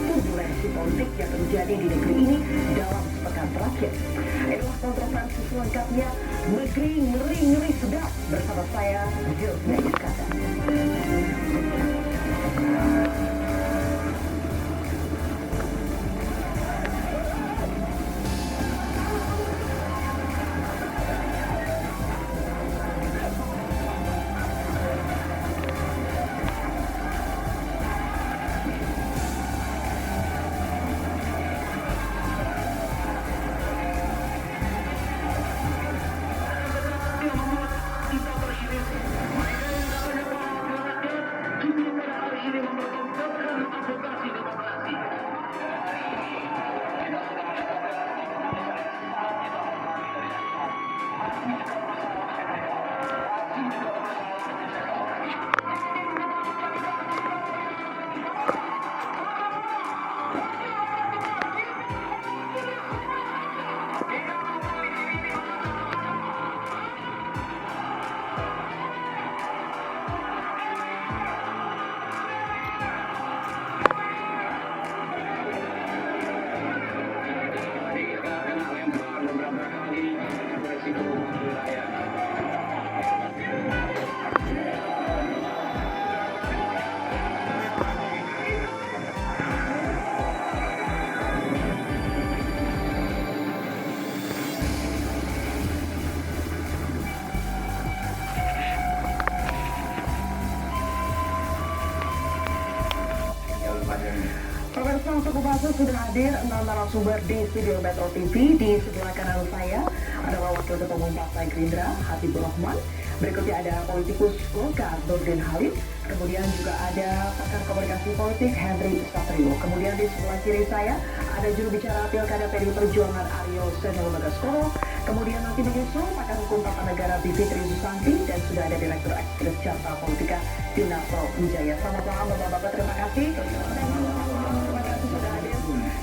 turbulensi politik yang terjadi di negeri ini dalam sepekan terakhir. Itulah kontroversi selengkapnya Negeri Ngeri-Ngeri Sedap bersama saya, Zilvia Iskandar. Pemirsa, untuk membahasnya sudah hadir 6 narasumber di studio Metro TV. Di sebelah kanan saya adalah Wakil Ketua Umum Partai Gerindra, Habibur Rahman. Berikutnya ada politikus Golkar, Nurdin Halid. Kemudian juga ada pakar komunikasi politik, Henry Satrio. Kemudian di sebelah kiri saya ada juru bicara Pilkada PDI Perjuangan, Aryo Seno Bagaskoro. Kemudian nanti menyusul pakar hukum tata negara, Bivitri Susanti. Dan sudah ada Direktur Eksekutif Carta Politika, Dinarto Wijaya. Selamat malam Bapak-Bapak, terima kasih.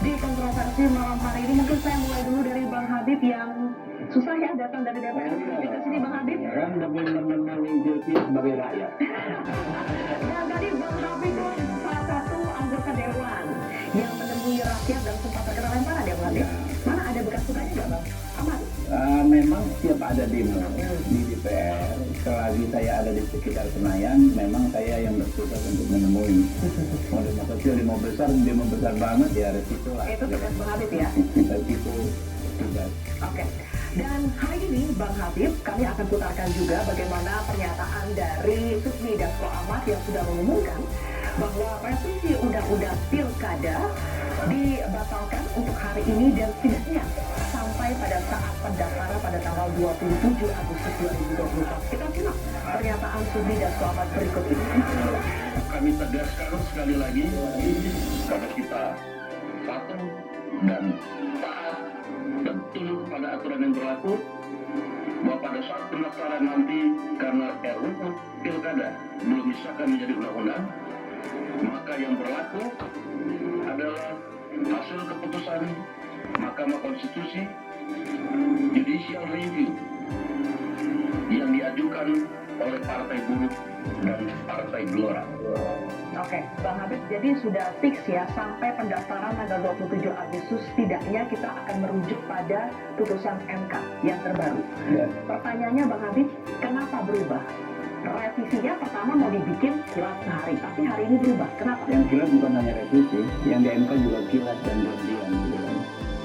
Di kontroversi malam hari ini mungkin saya mulai dulu dari Bang Habib yang susah ya datang dari DPR ke sini, Bang Habib. Kan demi menemani Zilvia sebagai rakyat. Dan tadi Bang Habib itu salah satu anggota dewan yang menemui rakyat dan sempat terkena lemparan ya, Bang Habib. Mana ada bekas lukanya nggak, Bang? Aman? Memang setiap ada demo di DPR, selagi saya ada di sekitar Senayan, memang saya yang bertugas untuk menemui. Mau demo kecil, demo besar banget ya resiko lah. Itu tugas Bang Habib ya? Resiko tugas. Oke. Dan hari ini Bang Habib, kami akan putarkan juga bagaimana pernyataan dari Sufmi Dasko Ahmad yang sudah mengumumkan bahwa revisi Undang-Undang Pilkada dibatalkan untuk hari ini dan setidaknya sampai pada saat pendaftaran pada tanggal 27 Agustus 2024. Kita simak pernyataan Sufmi Dasko Ahmad berikut ini. Kami tegaskan sekali lagi karena kita patuh dan taat dan tunduk pada aturan yang berlaku, bahwa pada saat pendaftaran nanti karena RUU Pilkada belum disahkan menjadi undang-undang, maka yang berlaku adalah hasil keputusan Mahkamah Konstitusi Judicial Review yang diajukan oleh Partai Buruh dan Partai Gelora. Oke, Bang Habib, jadi sudah fix ya sampai pendaftaran tanggal 27 Agustus setidaknya kita akan merujuk pada putusan MK yang terbaru. Ya. Pertanyaannya Bang Habib, kenapa berubah? Revisinya pertama mau dibikin kilat sehari, tapi hari ini berubah. Kenapa? Yang kilat bukan hanya revisi, yang di MK juga kilat dan berdiam gitu kan.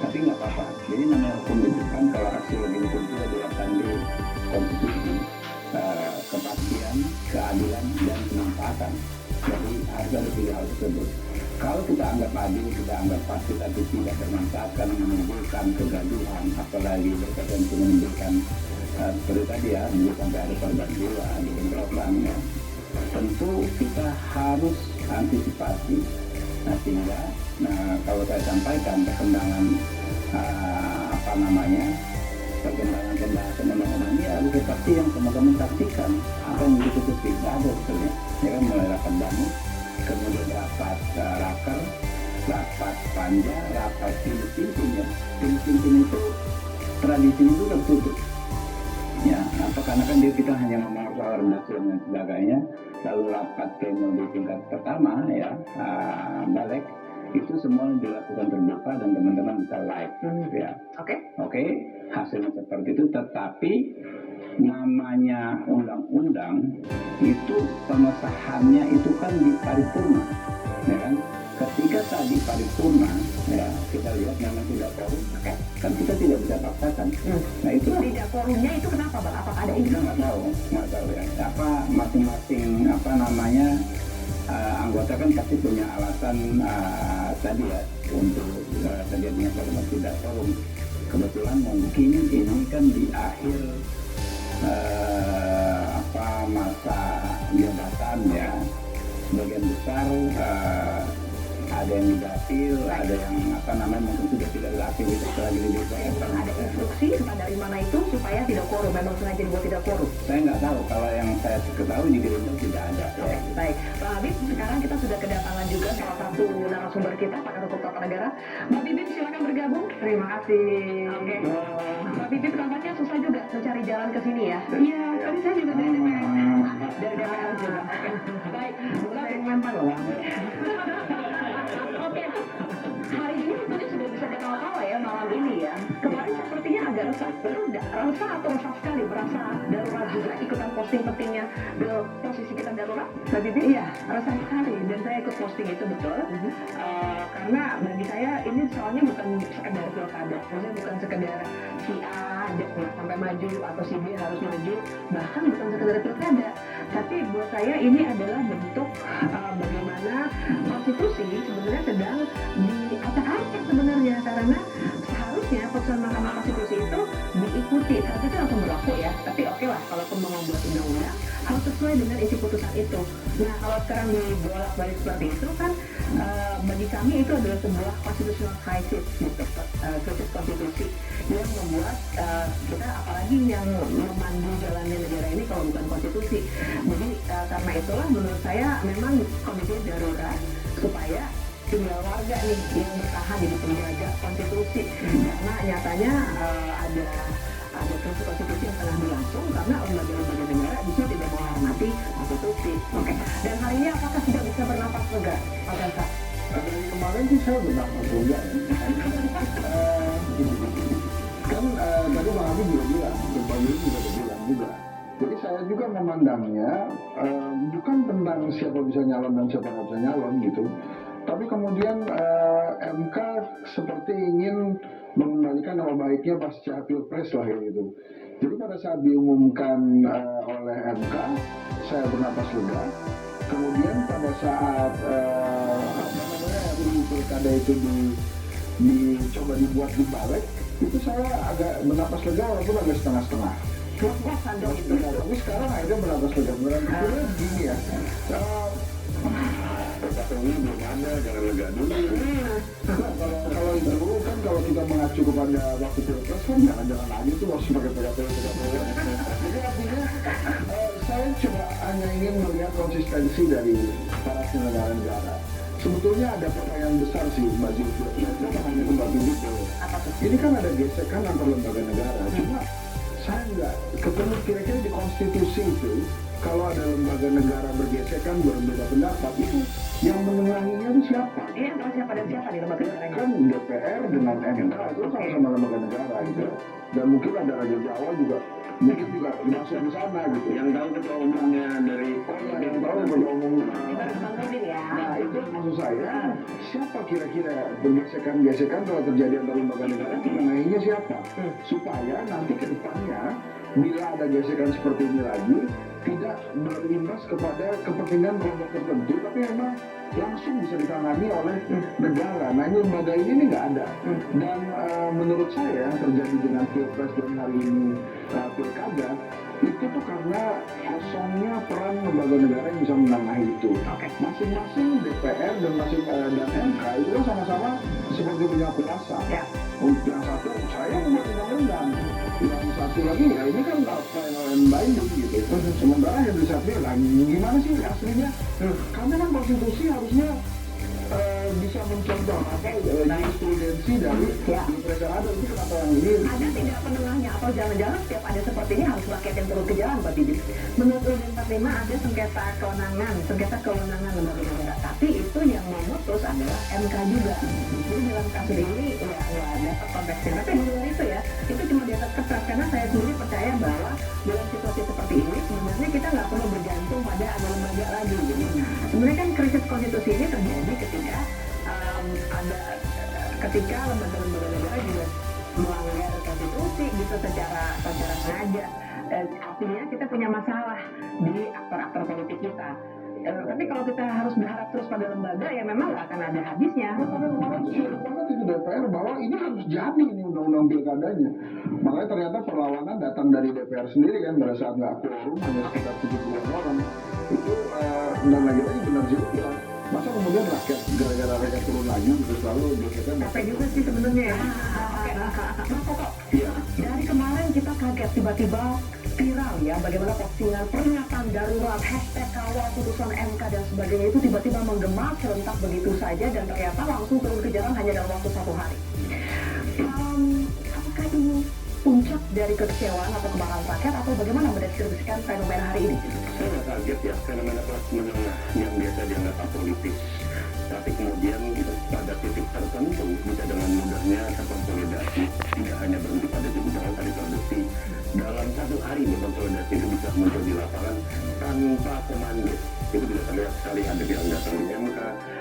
Tapi nggak apa-apa. Jadi namanya hukum itu kan kalau hasil hukum itu dilakukan di konstitusi, kepastian, keadilan dan kemanfaatan. Jadi harus ada tiga hal tersebut. Kalau kita anggap adil, kita anggap pasti, tapi tidak bermanfaat karena menimbulkan kegaduhan, apalagi berpotensi menimbulkan seperti tadi ya, bisa sampai ada korban jiwa, ada bentrokan ya. Tentu kita harus antisipasi. Nah sehingga, kalau saya sampaikan perkembangan perkembangan pembahasan undang-undang ini harus seperti yang teman-teman saksikan apa yang ditutupi tidak ada sebetulnya. Ya kan, mulai rapat bamus, kemudian rapat raker, rapat panja, rapat pimpin-pimpinnya. Pimpin itu tradisi itu kan tutup. Ya, karena kan kita hanya ngomong soal redaksi dan sebagainya, lalu rapat pleno di tingkat pertama ya, balik, itu semua dilakukan terbuka dan teman-teman bisa live ya. Oke, hasilnya seperti itu. Tetapi namanya undang-undang itu pengesahannya itu kan di paripurna, ya kan? Ketika tadi paripurna, ya kita lihat memang tidak korum, kan kita tidak bisa paksakan. Nah itu Tidak forumnya itu kenapa Bang? Apakah ada kita ini? nggak tahu ya. Apa masing-masing apa namanya anggota kan pasti punya alasan tadi ya untuk terjadinya forum tidak forum. Kebetulan mungkin ini kan di akhir masa jabatan ya, sebagian besar ada yang didapil, ada yang mungkin sudah tidak beraktivitas lagi di DPR. Ada instruksi entah dari mana itu supaya tidak korum, memang sengaja dibuat tidak korum. Saya nggak tahu, kalau yang saya ketahui di Gerindra tidak ada. Ya. Baik, Pak Habib, sekarang kita sudah kedatangan juga salah satu narasumber kita, pakar hukum tata negara. Mbak Bibip, silakan bergabung. Terima kasih. Oke. Mbak Bibip, tampaknya susah juga mencari jalan ke sini ya. Iya, tadi saya juga dari DPR. Dari DPR juga. Oke. Baik, mulai lempar loh. Oke. Hari ini sebenarnya sudah bisa ketawa-tawa ya malam ini ya. Kemarin sepertinya agak resah, resah atau resah sekali, merasa darurat juga ikutan posting pentingnya posisi kita darurat. Mbak Bibi? Iya, resah sekali dan saya ikut posting itu betul. Karena bagi saya ini soalnya bukan sekedar pilkada, maksudnya bukan sekedar si A sampai maju atau si B harus maju, bahkan bukan sekedar pilkada. Tapi buat saya ini adalah bentuk bagaimana konstitusi sebenarnya sedang diacak-acak sebenarnya, karena seharusnya putusan Mahkamah Konstitusi itu diikuti, seharusnya langsung berlaku ya. Tapi oke lah, kalaupun mau membuat undang-undang harus sesuai dengan isi putusan itu. Nah kalau sekarang dibolak-balik seperti itu kan bagi kami itu adalah sebuah constitutional crisis, gitu, krisis konstitusi yang membuat kita apalagi yang memandu jalannya negara ini kalau bukan konstitusi. Jadi karena itulah menurut saya memang kondisi darurat supaya tinggal warga nih yang bertahan jadi penjaga konstitusi, karena nyatanya ada krisis konstitusi yang tengah berlangsung karena lembaga-lembaga negara justru tidak menghormati konstitusi. Oke. Dan hari ini apakah sudah bisa bernapas lega, Pak Gasa? Dari kemarin sih saya bernapas lega ya. Kan tadi Bang Habib juga bilang, Pak Habib juga bilang juga. Jadi saya juga memandangnya bukan tentang siapa bisa nyalon dan siapa nggak bisa nyalon gitu. Tapi kemudian MK seperti ingin mengembalikan nama baiknya pasca Pilpres lah gitu. Jadi pada saat diumumkan oleh MK, saya bernapas lega. Kemudian pada saat RUU Pilkada itu dicoba dibuat di balik, itu saya agak bernapas lega walaupun agak setengah-setengah. Tapi sekarang akhirnya bernapas lega. Benar begini ya. Ini belum ada, jangan lega dulu. Kalau itu kan kalau kita mengacu kepada waktu Pilpres kan jangan-jangan lagi tuh harus pakai PKPU. Jadi artinya saya coba hanya ingin melihat konsistensi dari para penyelenggara negara. Sebetulnya ada pertanyaan besar sih Mbak Zulkifli. Itu hanya ke Mbak Bibip. Ini kan ada gesekan antar lembaga negara. Cuma saya nggak ketemu kira-kira di konstitusi itu kalau ada lembaga negara bergesekan berbeda pendapat itu yang menengahinya itu siapa? Ini antara siapa dan siapa di lembaga negara? Kan DPR dengan MK itu sama-sama lembaga negara gitu. Dan mungkin ada Raja Jawa juga mungkin juga masuk di sana gitu. Yang tahu ketua umumnya dari Yang tahu ketua umum. Ya. Nah itu maksud saya siapa kira-kira gesekan telah terjadi antara lembaga negara menengahinya siapa? Supaya nanti ke depannya bila ada gesekan seperti ini lagi tidak berimbas kepada kepentingan kelompok tertentu, tapi memang langsung bisa ditangani oleh negara. Nah ini lembaga ini nggak ada. Dan menurut saya yang terjadi dengan Pilpres dan hari ini Pilkada itu tuh karena kosongnya peran lembaga negara yang bisa menengahi itu. Masing-masing DPR dan MK itu kan sama-sama seperti punya kuasa. Yang satu saya membuat undang-undang, yang satu lagi ya ini kan final binding gitu. Sementara yang bisa bilang gimana sih aslinya? Karena kan konstitusi harusnya bisa mencontoh jurisprudensi urgensi dari Ya. pilpres yang ada. Itu kenapa yang ini Ada tidak penengahnya atau jangan-jangan setiap ada seperti ini harus rakyat yang turun ke jalan, Pak Didi? Menurut UUD 45 ada sengketa kewenangan lembaga negara, tapi itu yang memutus adalah MK juga. Jadi dalam kasus ini ya dapat konteksnya. Tapi di luar itu ya, itu cuma di atas kertas karena saya sendiri percaya bahwa dalam situasi seperti ini sebenarnya kita nggak perlu bergantung pada ada lembaga lagi. Jadi sebenarnya kan krisis konstitusi ini terjadi ketika lembaga-lembaga negara juga melanggar konstitusi gitu secara sengaja. Artinya kita punya masalah di aktor-aktor politik kita. Tapi kalau kita harus berharap terus pada lembaga ya memang nggak akan ada habisnya. kemarin sulit banget itu DPR bahwa ini harus jadi ini undang-undang pilkadanya. Makanya ternyata perlawanan datang dari DPR sendiri kan pada saat nggak quorum hanya sekitar 70-an orang. Itu dan lagi-lagi benar juga bilang. Masa kemudian rakyat gara-gara rakyat turun lagi gitu selalu biasanya Capek juga sih sebenarnya ya. Oke. Nah, kok dari kemarin kita kaget tiba-tiba viral ya bagaimana postingan peringatan darurat #kawal putusan MK dan sebagainya itu tiba-tiba menggema serentak begitu saja dan ternyata langsung turun ke jalan hanya dalam waktu 1 hari. Apakah ini puncak dari kekecewaan atau kemarahan rakyat atau bagaimana mendeskripsikan fenomena hari ini? Saya nggak kaget ya, fenomena kelas menengah yang biasa dianggap apolitis. Tapi kemudian pada titik tertentu bisa dengan mudahnya terkonsolidasi. Tidak hanya berhenti pada jumlah tadi produksi. Dalam 1 hari konsolidasi itu bisa muncul di lapangan tanpa komando. Itu bisa terlihat sekali ada yang datang di MK,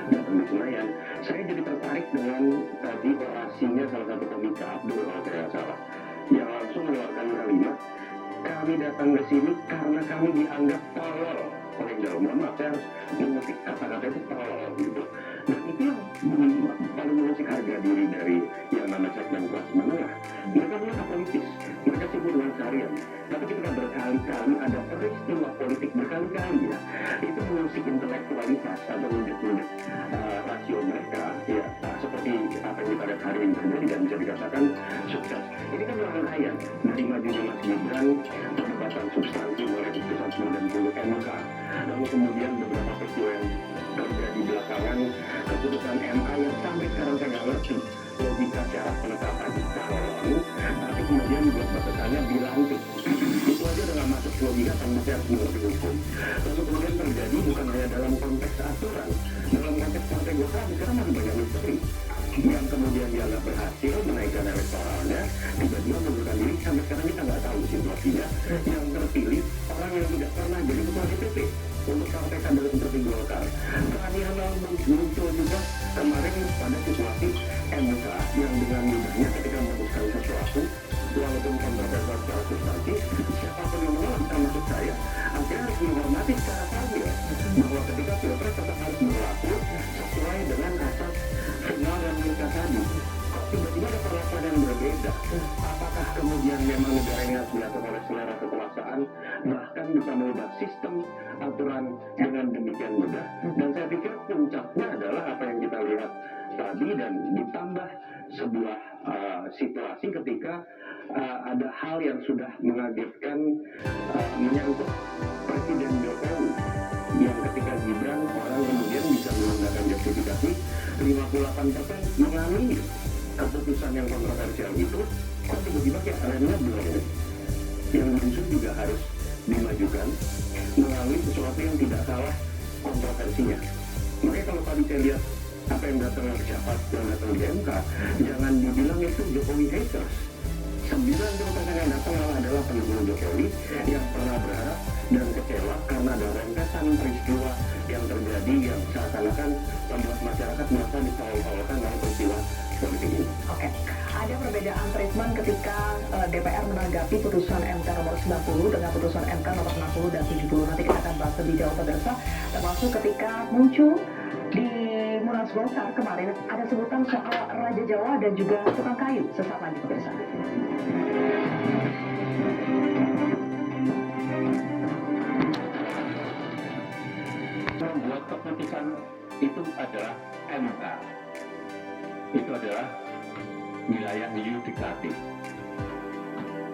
datang di Senayan. Saya jadi tertarik dengan tadi orasinya salah satu komika Abdul kalau saya nggak salah, yang langsung mengeluarkan kalimat, kami datang ke sini karena kami dianggap tolol oleh jauh. Mohon maaf, saya harus mengutip kata-kata itu tolol gitu. Dan itu yang paling mengusik harga diri dari yang namanya segmen kelas menengah. Mereka punya politis, mereka sibuk dengan seharian. Tapi ketika berkali-kali ada peristiwa politik berkali-kali ya, itu mengusik intelektualitas atau wujud-wujud rasio mereka ya, seperti apa yang kita lihat hari ini terjadi dan bisa dikatakan sukses. Ini kan rangkaian dari majunya Mas Gibran, perdebatan substansi mulai putusan 90 MK, lalu kemudian beberapa peristiwa yang terjadi belakangan, keputusan MA yang sampai sekarang saya nggak ngerti logika cara penetapan calon, tapi kemudian buat batasannya dilantik. Itu aja udah nggak masuk logika tanpa saya harus mengerti hukum. Lalu kemudian terjadi bukan hanya dalam konteks aturan, dalam konteks partai Golkar sekarang masih banyak misteri yang kemudian dianggap berhasil menaikkan elektoralnya, tiba-tiba mengundurkan diri. Sampai sekarang kita nggak tahu situasinya. Yang terpilih orang yang tidak pernah jadi ketua DPP untuk partai kader seperti Golkar. Kehadiran muncul juga kemarin pada situasi MK yang dengan mudahnya ketika memutuskan sesuatu walaupun kontroversial secara substansi, siapapun yang menolak termasuk saya akhirnya harus menghormati secara formil bahwa ketika pilpres tetap harus berlaku sesuai dengan asas final dan milka tadi. Kok tiba-tiba ada perlakuan yang berbeda? Apakah kemudian memang negara ini harus diatur oleh selera kekuasaan, bahkan bisa mengubah sistem aturan dengan demikian mudah? Dan saya pikir puncaknya adalah apa yang kita lihat tadi dan ditambah sebuah situasi ketika ada hal yang sudah mengagetkan menyangkut Presiden Jokowi yang ketika Gibran orang kemudian bisa menggunakan justifikasi 58% mengamini keputusan yang kontroversial itu, kok tiba-tiba kayak remnya belum yang muncul juga harus dimajukan melalui sesuatu yang tidak kalah kontroversinya. Makanya kalau tadi saya lihat apa yang datang siapa yang datang di MK, jangan dibilang itu Jokowi haters. 90% yang datang adalah pendukung Jokowi yang pernah berharap dan kecewa karena ada rentetan peristiwa yang terjadi yang seakan-akan membuat masyarakat merasa ditolong-tolongkan dalam peristiwa politik ini. Oke, ada perbedaan treatment ketika DPR menanggapi putusan MK nomor 90 dengan putusan MK nomor 60 dan 70. Nanti kita akan bahas lebih jauh pemirsa, termasuk ketika muncul di Munas Golkar kemarin ada sebutan soal Raja Jawa dan juga tukang kayu. Sesaat lagi pemirsa. Membuat keputusan itu adalah MK. Itu adalah wilayah yudikatif.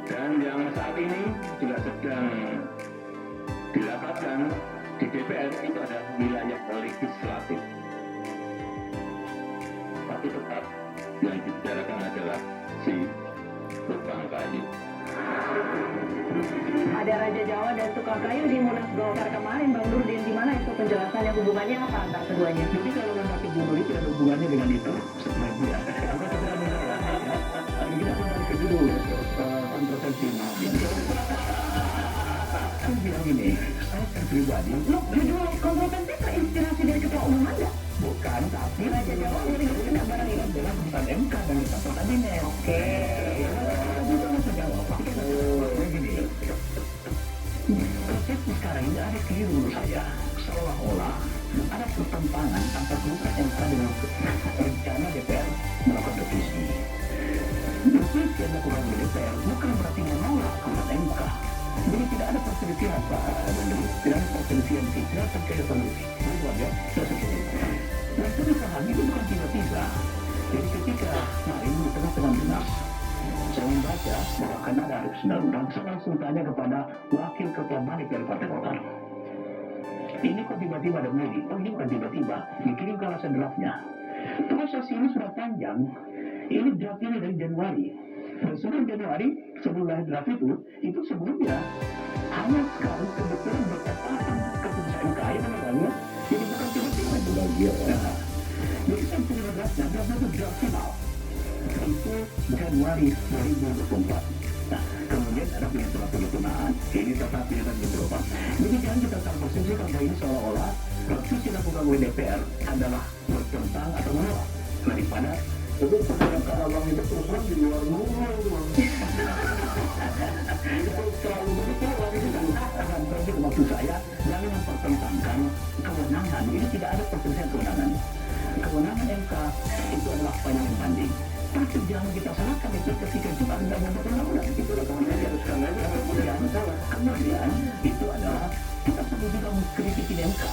Dan yang saat ini juga sedang dilakukan di DPR itu adalah wilayah legislatif. Tapi tetap yang dibicarakan adalah si tukang kayu. Ada Raja Jawa dan tukang kayu di Munas Golkar kemarin, Bang Nurdin. Di mana itu penjelasannya, hubungannya apa antara keduanya? Jadi kalau mendaki judul itu ada hubungannya dengan itu sebenarnya. Bukan sekedar menolak, ya. Kita kembali ke judul kontroversi. Saya bilang ini, saya pribadi, Loh, judul kontroversi terinspirasi dari ketua umum Anda? bukan, tapi Raja Jawa sering kena barang ini. adalah keputusan MK dan reshuffle kabinet. Oke. Itu bisa jawab. Begini, persepsi sekarang ini ada keliru menurut saya. Seolah-olah ada pertentangan antara keputusan MK dengan rencana DPR melakukan revisi. Revisi yang dilakukan oleh DPR bukan berarti menolak keputusan MK. Jadi tidak ada perselisihan Pak Menteri, tidak ada perselisihan tidak terkait dengan revisi. Itu aja, saya setuju. Dan itu dipahami itu bukan tiba-tiba. Jadi ketika kemarin di tengah-tengah dinas, saya membaca bahwa akan ada revisi undang-undang, saya langsung tanya kepada wakil ketua Balik dari Partai Golkar. Ini kok tiba-tiba ada begini? Oh ini bukan tiba-tiba, dikirimkan langsung draftnya. Proses ini sudah panjang. Ini draft ini dari Januari. Dan sebelum Januari, sebelum lahir draft itu sebelumnya hanya sekarang kebetulan bertepatan keputusan MK yang namanya. Jadi bukan tiba-tiba juga dia. Jadi saya punya draftnya itu draft final. Itu Januari 2024. Nah, kemudian ada penyusunan penyempurnaan. Ini tetap pilihan beberapa. Jadi jangan kita tahu persepsi bahwa ini seolah-olah revisi dilakukan oleh DPR adalah bertentang atau menolak daripada Itu pertanyaan abang itu terus terang di luar mulu. Itu terlalu begitu lagi itu. akan terjadi maksud saya jangan mempertentangkan kewenangan. Ini tidak ada perselisihan kewenangan. Kewenangan MK itu adalah panjang banding. Tapi jangan kita salahkan itu ketika itu tidak membuat undang-undang. Itu adalah kewenangan yang harus kami kemudian itu adalah kita perlu juga mengkritisi MK.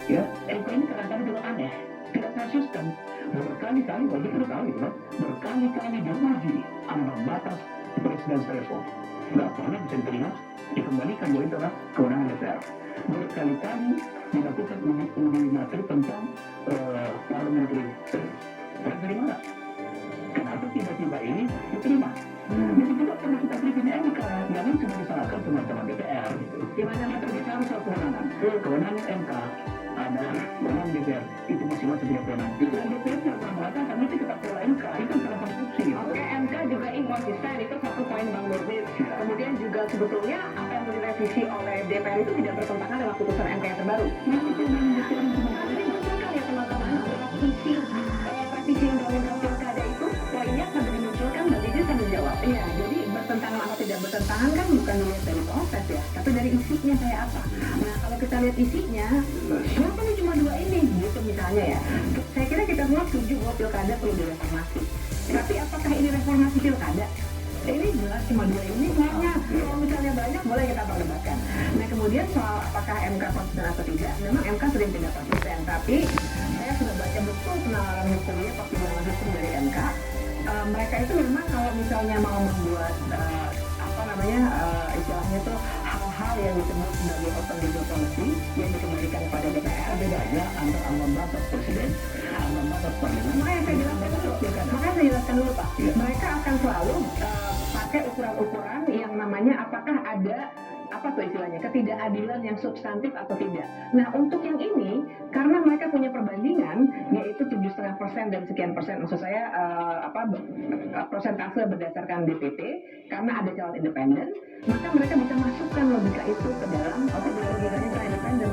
Ya, MK ini kadang-kadang juga aneh, tidak konsisten. Berkali-kali, bagi kita tahu itu, berkali-kali diuji ambang batas presiden threshold. Nggak pernah bisa diterima, dikembalikan bahwa itu adalah kewenangan DPR. Berkali-kali dilakukan uji materi tentang parliamentary service. Dan dari mana? Kenapa tiba-tiba ini diterima? Jadi juga perlu kita kritik MK, jangan cuma disalahkan teman-teman DPR. Gimana materi bicara soal kewenangan? Kewenangan MK adalah kewenangan DPR, itu masing-masing punya kewenangan. Dan DPR tidak pernah mengatakan itu kita perlu MK, itu adalah konstruksi. Oke, MK juga inkonsisten, itu satu poin Bang Nurdin. Kemudian juga sebetulnya apa yang mau direvisi oleh DPR itu tidak bertentangan dengan putusan MK yang terbaru. Nah, itu yang dimunculkan ya teman-teman, revisi undang-undang pilkada itu poinnya sambil dimunculkan, Mbak Didi sambil jawab. Iya, jadi bertentangan atau tidak bertentangan kan bukan dilihat dari proses ya, tapi dari isinya kayak apa. Nah, kalau kita lihat isinya, kenapa nih cuma dua ini? Gitu misalnya ya. Saya kira kita semua setuju bahwa pilkada perlu direformasi. Tapi apakah ini reformasi pilkada? Ini jelas cuma dua ini kayaknya. Kalau misalnya banyak boleh kita perdebatkan. Nah kemudian soal apakah MK konsisten atau tidak, memang MK sering tidak konsisten. Tapi saya sudah baca betul penalaran hukumnya, pertimbangan hukum dari MK. Mereka itu memang kalau misalnya mau membuat istilahnya itu hal-hal yang disebut sebagai open legal policy yang dikembalikan kepada DPR, bedanya antara ambang batas presiden, ambang batas parlemen. Makanya saya jelaskan dulu Pak. Mereka akan selalu pakai ukuran-ukuran yang namanya apakah ada apa tuh istilahnya ketidakadilan yang substantif atau tidak. Nah untuk yang ini karena mereka punya perbandingan yaitu 7,5% dan sekian persen, maksud saya persentase berdasarkan DPT karena ada calon independen, maka mereka bisa masukkan logika itu ke dalam logikanya calon independen.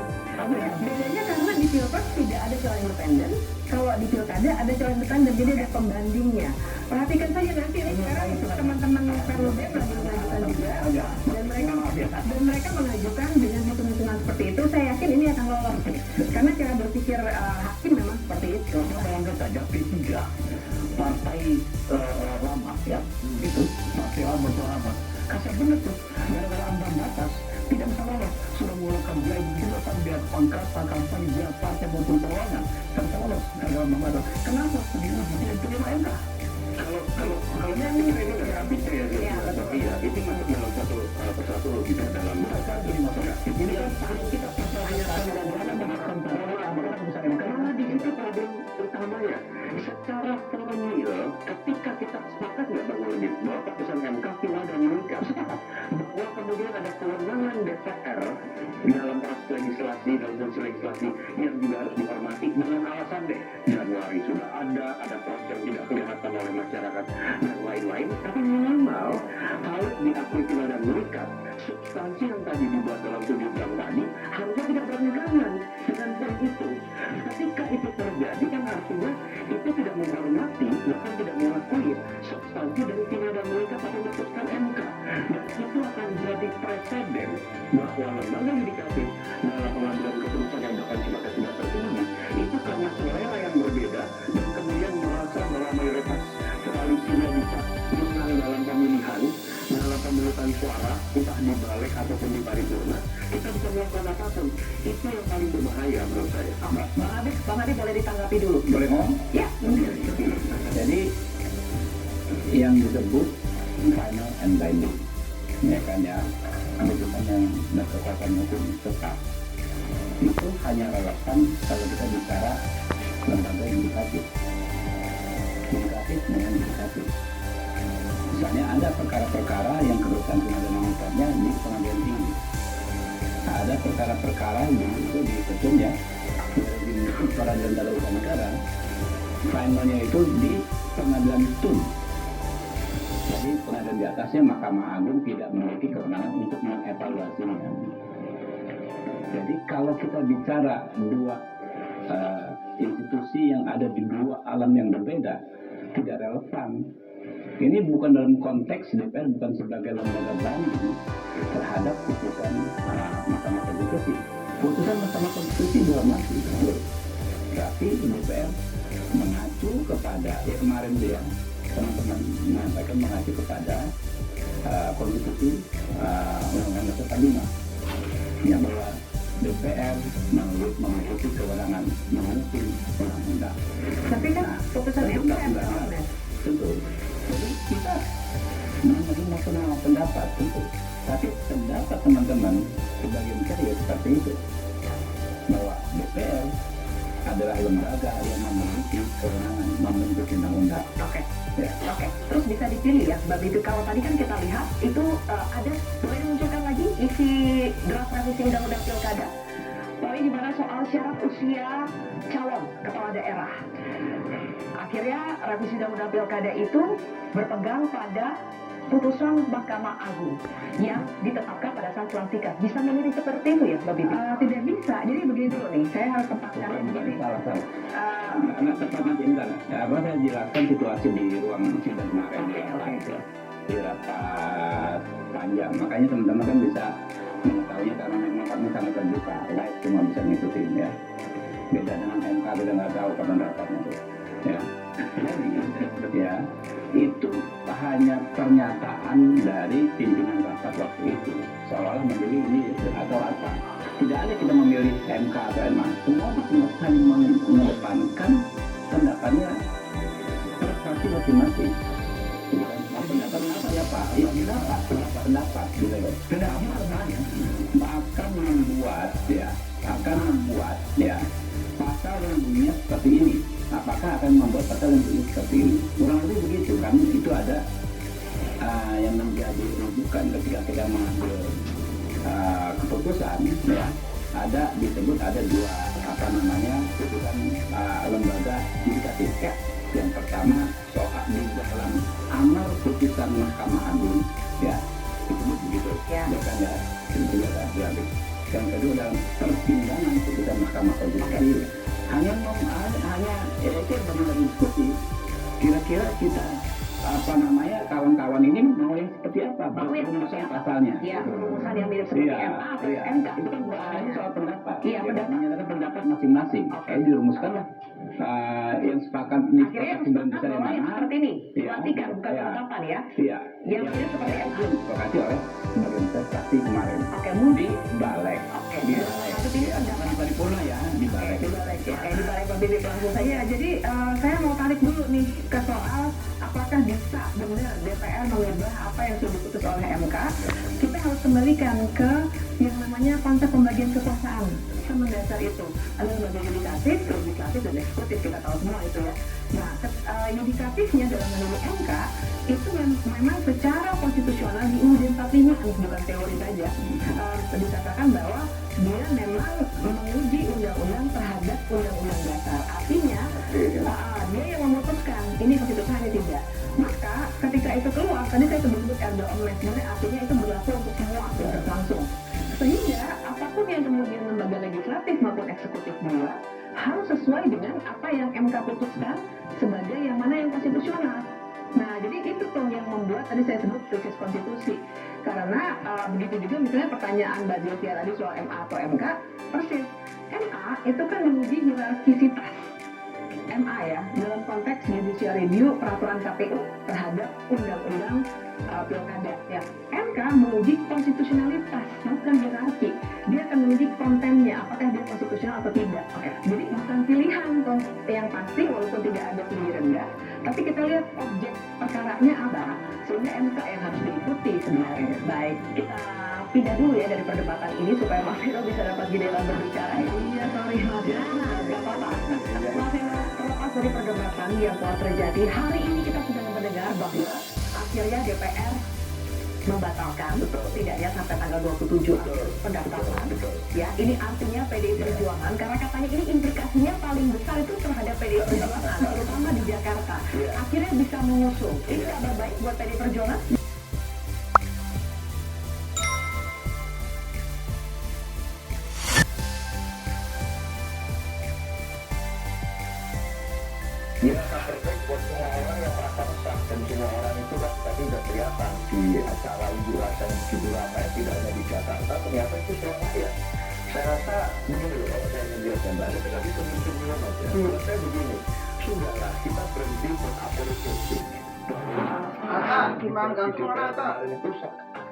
Bedanya karena di pilpres tidak ada calon independen, kalau di pilkada ada calon independen, jadi ada pembandingnya. Perhatikan saja nanti ini sekarang teman-teman Perludem lagi mengajukan juga dan mereka mengajukan dengan hitung-hitungan seperti itu. Saya yakin ini akan lolos karena cara berpikir hakim memang seperti itu. Bayangkan saja P3 partai lama ya itu partai lama berlama kasar benar tuh gara-gara ambang batas tidak bisa lolos, sudah melakukan biaya jabatan biar pangkat kampanye biar partai maupun keuangan dan lolos gara-gara ambang batas. Kenapa diuji tidak diterima MK? Kalau yang ini lebih ya, iya, itu masuk dalam satu persatu kita dalam masyarakat. Ini kan harus kita pertanyakan dan karena di situ problem utamanya secara formil ke ketika kita sepakat nggak Bang Ulil bahwa putusan MK final dan mengikat, bahwa kemudian ada kewenangan DPR dalam proses legislasi, dalam fungsi legislasi yang juga harus dihormati dengan alasan deh Januari sudah ada proses yang tidak kelihatan oleh masyarakat dan lain-lain, tapi minimal kalau diakui final dan mengikat, substansi yang tadi dibuat dalam 7 jam tadi harusnya tidak bertentangan dengan poin itu. Ketika itu terjadi kan artinya itu tidak menghormati bahkan tidak mengakui substansi dari final dan mengikat atau memutuskan MK, dan itu akan jadi presiden bahwa lembaga yudikatif dalam pengambilan keputusan yang bahkan sebagai sudah tertinggi itu karena selera yang berbeda dan kemudian merasa bahwa mayoritas koalisinya bisa menang dalam pemilihan, dalam pemungutan suara entah di balik ataupun di paripurna, kita bisa melakukan apapun. Itu yang paling berbahaya menurut saya. Bang Adi boleh ditanggapi dulu. Boleh ngomong? Ya. Jadi yang disebut final and binding, ya kan ya, putusan yang berkekuatan hukum tetap itu hanya relevan kalau kita bicara lembaga yudikatif dengan yudikatif. Misalnya ada perkara-perkara yang keputusan pengadilan mengikat di pengadilan tinggi, ada perkara-perkara yang itu di ketum ya, di peradilan tata usaha negara, finalnya itu di pengadilan tun. Jadi pengadilan di atasnya Mahkamah Agung tidak memiliki kewenangan untuk mengevaluasinya. Jadi kalau kita bicara dua institusi yang ada di dua alam yang berbeda, tidak relevan. Ini bukan dalam konteks DPR bukan sebagai lembaga banding terhadap putusan Mahkamah Konstitusi. Putusan Mahkamah Konstitusi dihormati, tapi DPR mengacu kepada kemarin dia teman-teman menyampaikan mengacu kepada konstitusi Undang-Undang Dasar 45 yang bahwa DPR memiliki kewenangan mengusung undang-undang. Tapi kan putusan MK tentu. Jadi kita menerima semua pendapat tentu. Tapi pendapat teman-teman sebagian besar ya seperti itu, bahwa DPR adalah lembaga yang memiliki kewenangan membentuk undang-undang. Oke. Ya. Oke, terus bisa dipilih ya, Mbak Bibi. Kalau tadi kan kita lihat itu ada, boleh dimunculkan lagi isi draft revisi undang-undang pilkada, poin di mana soal syarat usia calon kepala daerah. Akhirnya revisi undang-undang pilkada itu berpegang pada putusan Mahkamah Agung yang ditetapkan pada saat pelantikan. Bisa memilih seperti itu ya, Mbak Bibi? Tidak bisa. Jadi begini dulu nih, saya harus tempatkan begini. Salah. Nggak tepat nanti entar. Ya, saya jelaskan situasi di ruang sidang kemarin di rapat panjang. Makanya teman-teman kan bisa mengetahuinya karena memang kami sangat terbuka, live semua bisa ngikutin ya. Beda dengan MK, kita nggak tahu kapan rapatnya tuh. Ya. Jadi ya itu hanya pernyataan dari pimpinan rapat waktu itu, seolah memilih ini atau apa. Tidak ada kita memilih MK atau MA, semua hanya mengedepankan pendapatnya fraksi masing-masing. Pendapat apa ya Pak? Ya pendapat gitu loh. Akan membuat pasal yang bunyinya seperti ini. Apakah akan membuat pasal yang bunyinya seperti ini? Kurang lebih begitu kan? Itu ada yang menjadi rujukan ketika kita mengambil keputusan ya. Disebut ada dua putusan lembaga yudikatif ya. Yang pertama soal di dalam amar putusan Mahkamah Agung ya disebut begitu ya kan ya itu ada. Yang kedua dalam pertimbangan putusan Mahkamah Konstitusi hanya itu benar diskusi kira-kira kita kawan-kawan ini mau yang seperti apa rumusan pasalnya ya rumusan yang mirip seperti MA atau MK itu kan hanya soal pendapat pendapat pendapat masing-masing dirumuskan lah yang sepakat akhirnya yang besar yang mana seperti ini pelantikan bukan penetapan ya yang mirip seperti MA disepakati oleh sebagian besar fraksi kemarin di balik di paripurna ya di balik di balik pembimbing langsung saja. Jadi saya mau tarik dulu nih ke soal apakah bisa benar DPR mengubah apa yang sudah diputus oleh MK. Kita harus kembalikan ke yang namanya konsep pembagian kekuasaan. Mendasar itu ada lembaga yudikatif, legislatif dan eksekutif, kita tahu semua itu ya. Nah, yudikatifnya dalam hal ini MK itu memang secara konstitusional di UUD 45 bukan teori saja, dikatakan bahwa dia memang menguji undang-undang terhadap undang-undang dasar. Artinya dia yang memutuskan ini konstitusional ini tidak. Maka ketika itu keluar, tadi saya sebut erga omnes, artinya itu berlaku untuk semua langsung. Sehingga apapun yang kemudian lembaga legislatif maupun eksekutif buat harus sesuai dengan apa yang MK putuskan sebagai yang mana yang konstitusional. Nah, jadi itu tuh yang membuat tadi saya sebut krisis konstitusi. Karena begitu juga misalnya pertanyaan Mbak Zilvia tadi soal MA atau MK, persis. MA itu kan menguji hierarkisitas. MA ya, dalam konteks judicial review peraturan KPU terhadap undang-undang pilkada ya. MK menguji konstitusionalitas, bukan hierarki. Dia akan menguji kontennya, apakah dia konstitusional atau tidak. Jadi bukan pilihan toh yang pasti, walaupun tidak ada tinggi rendah, tapi kita lihat objek perkaranya apa, sehingga MK yang harus diikuti sebenarnya. Baik, kita pindah dulu ya dari perdebatan ini supaya Mas Vero bisa dapat jendela berbicara. Iya, sorry Mas. Nggak apa-apa. Mas Vero, terlepas dari perdebatan yang telah terjadi, hari ini kita sudah mendengar bahwa akhirnya DPR membatalkan setidaknya sampai tanggal 27 pendaftaran. Ya, ini artinya PDI Perjuangan, karena katanya ini implikasinya paling besar itu terhadap PDI Perjuangan, terutama di Jakarta. Akhirnya bisa mengusung. Ini kabar baik buat PDI Perjuangan. Ya, kabar baik buat semua orang yang merasa resah, dan semua orang itu kan tadi udah kelihatan di acara unjuk rasa yang begitu ramai, tidak hanya di Jakarta, ternyata itu Surabaya. Saya rasa begini loh, kalau saya lihat ya Mbak, tadi senyum-senyum aja. Menurut saya begini, sudahlah kita berhenti berapresiasi bahwa timbangan gantung rata. itu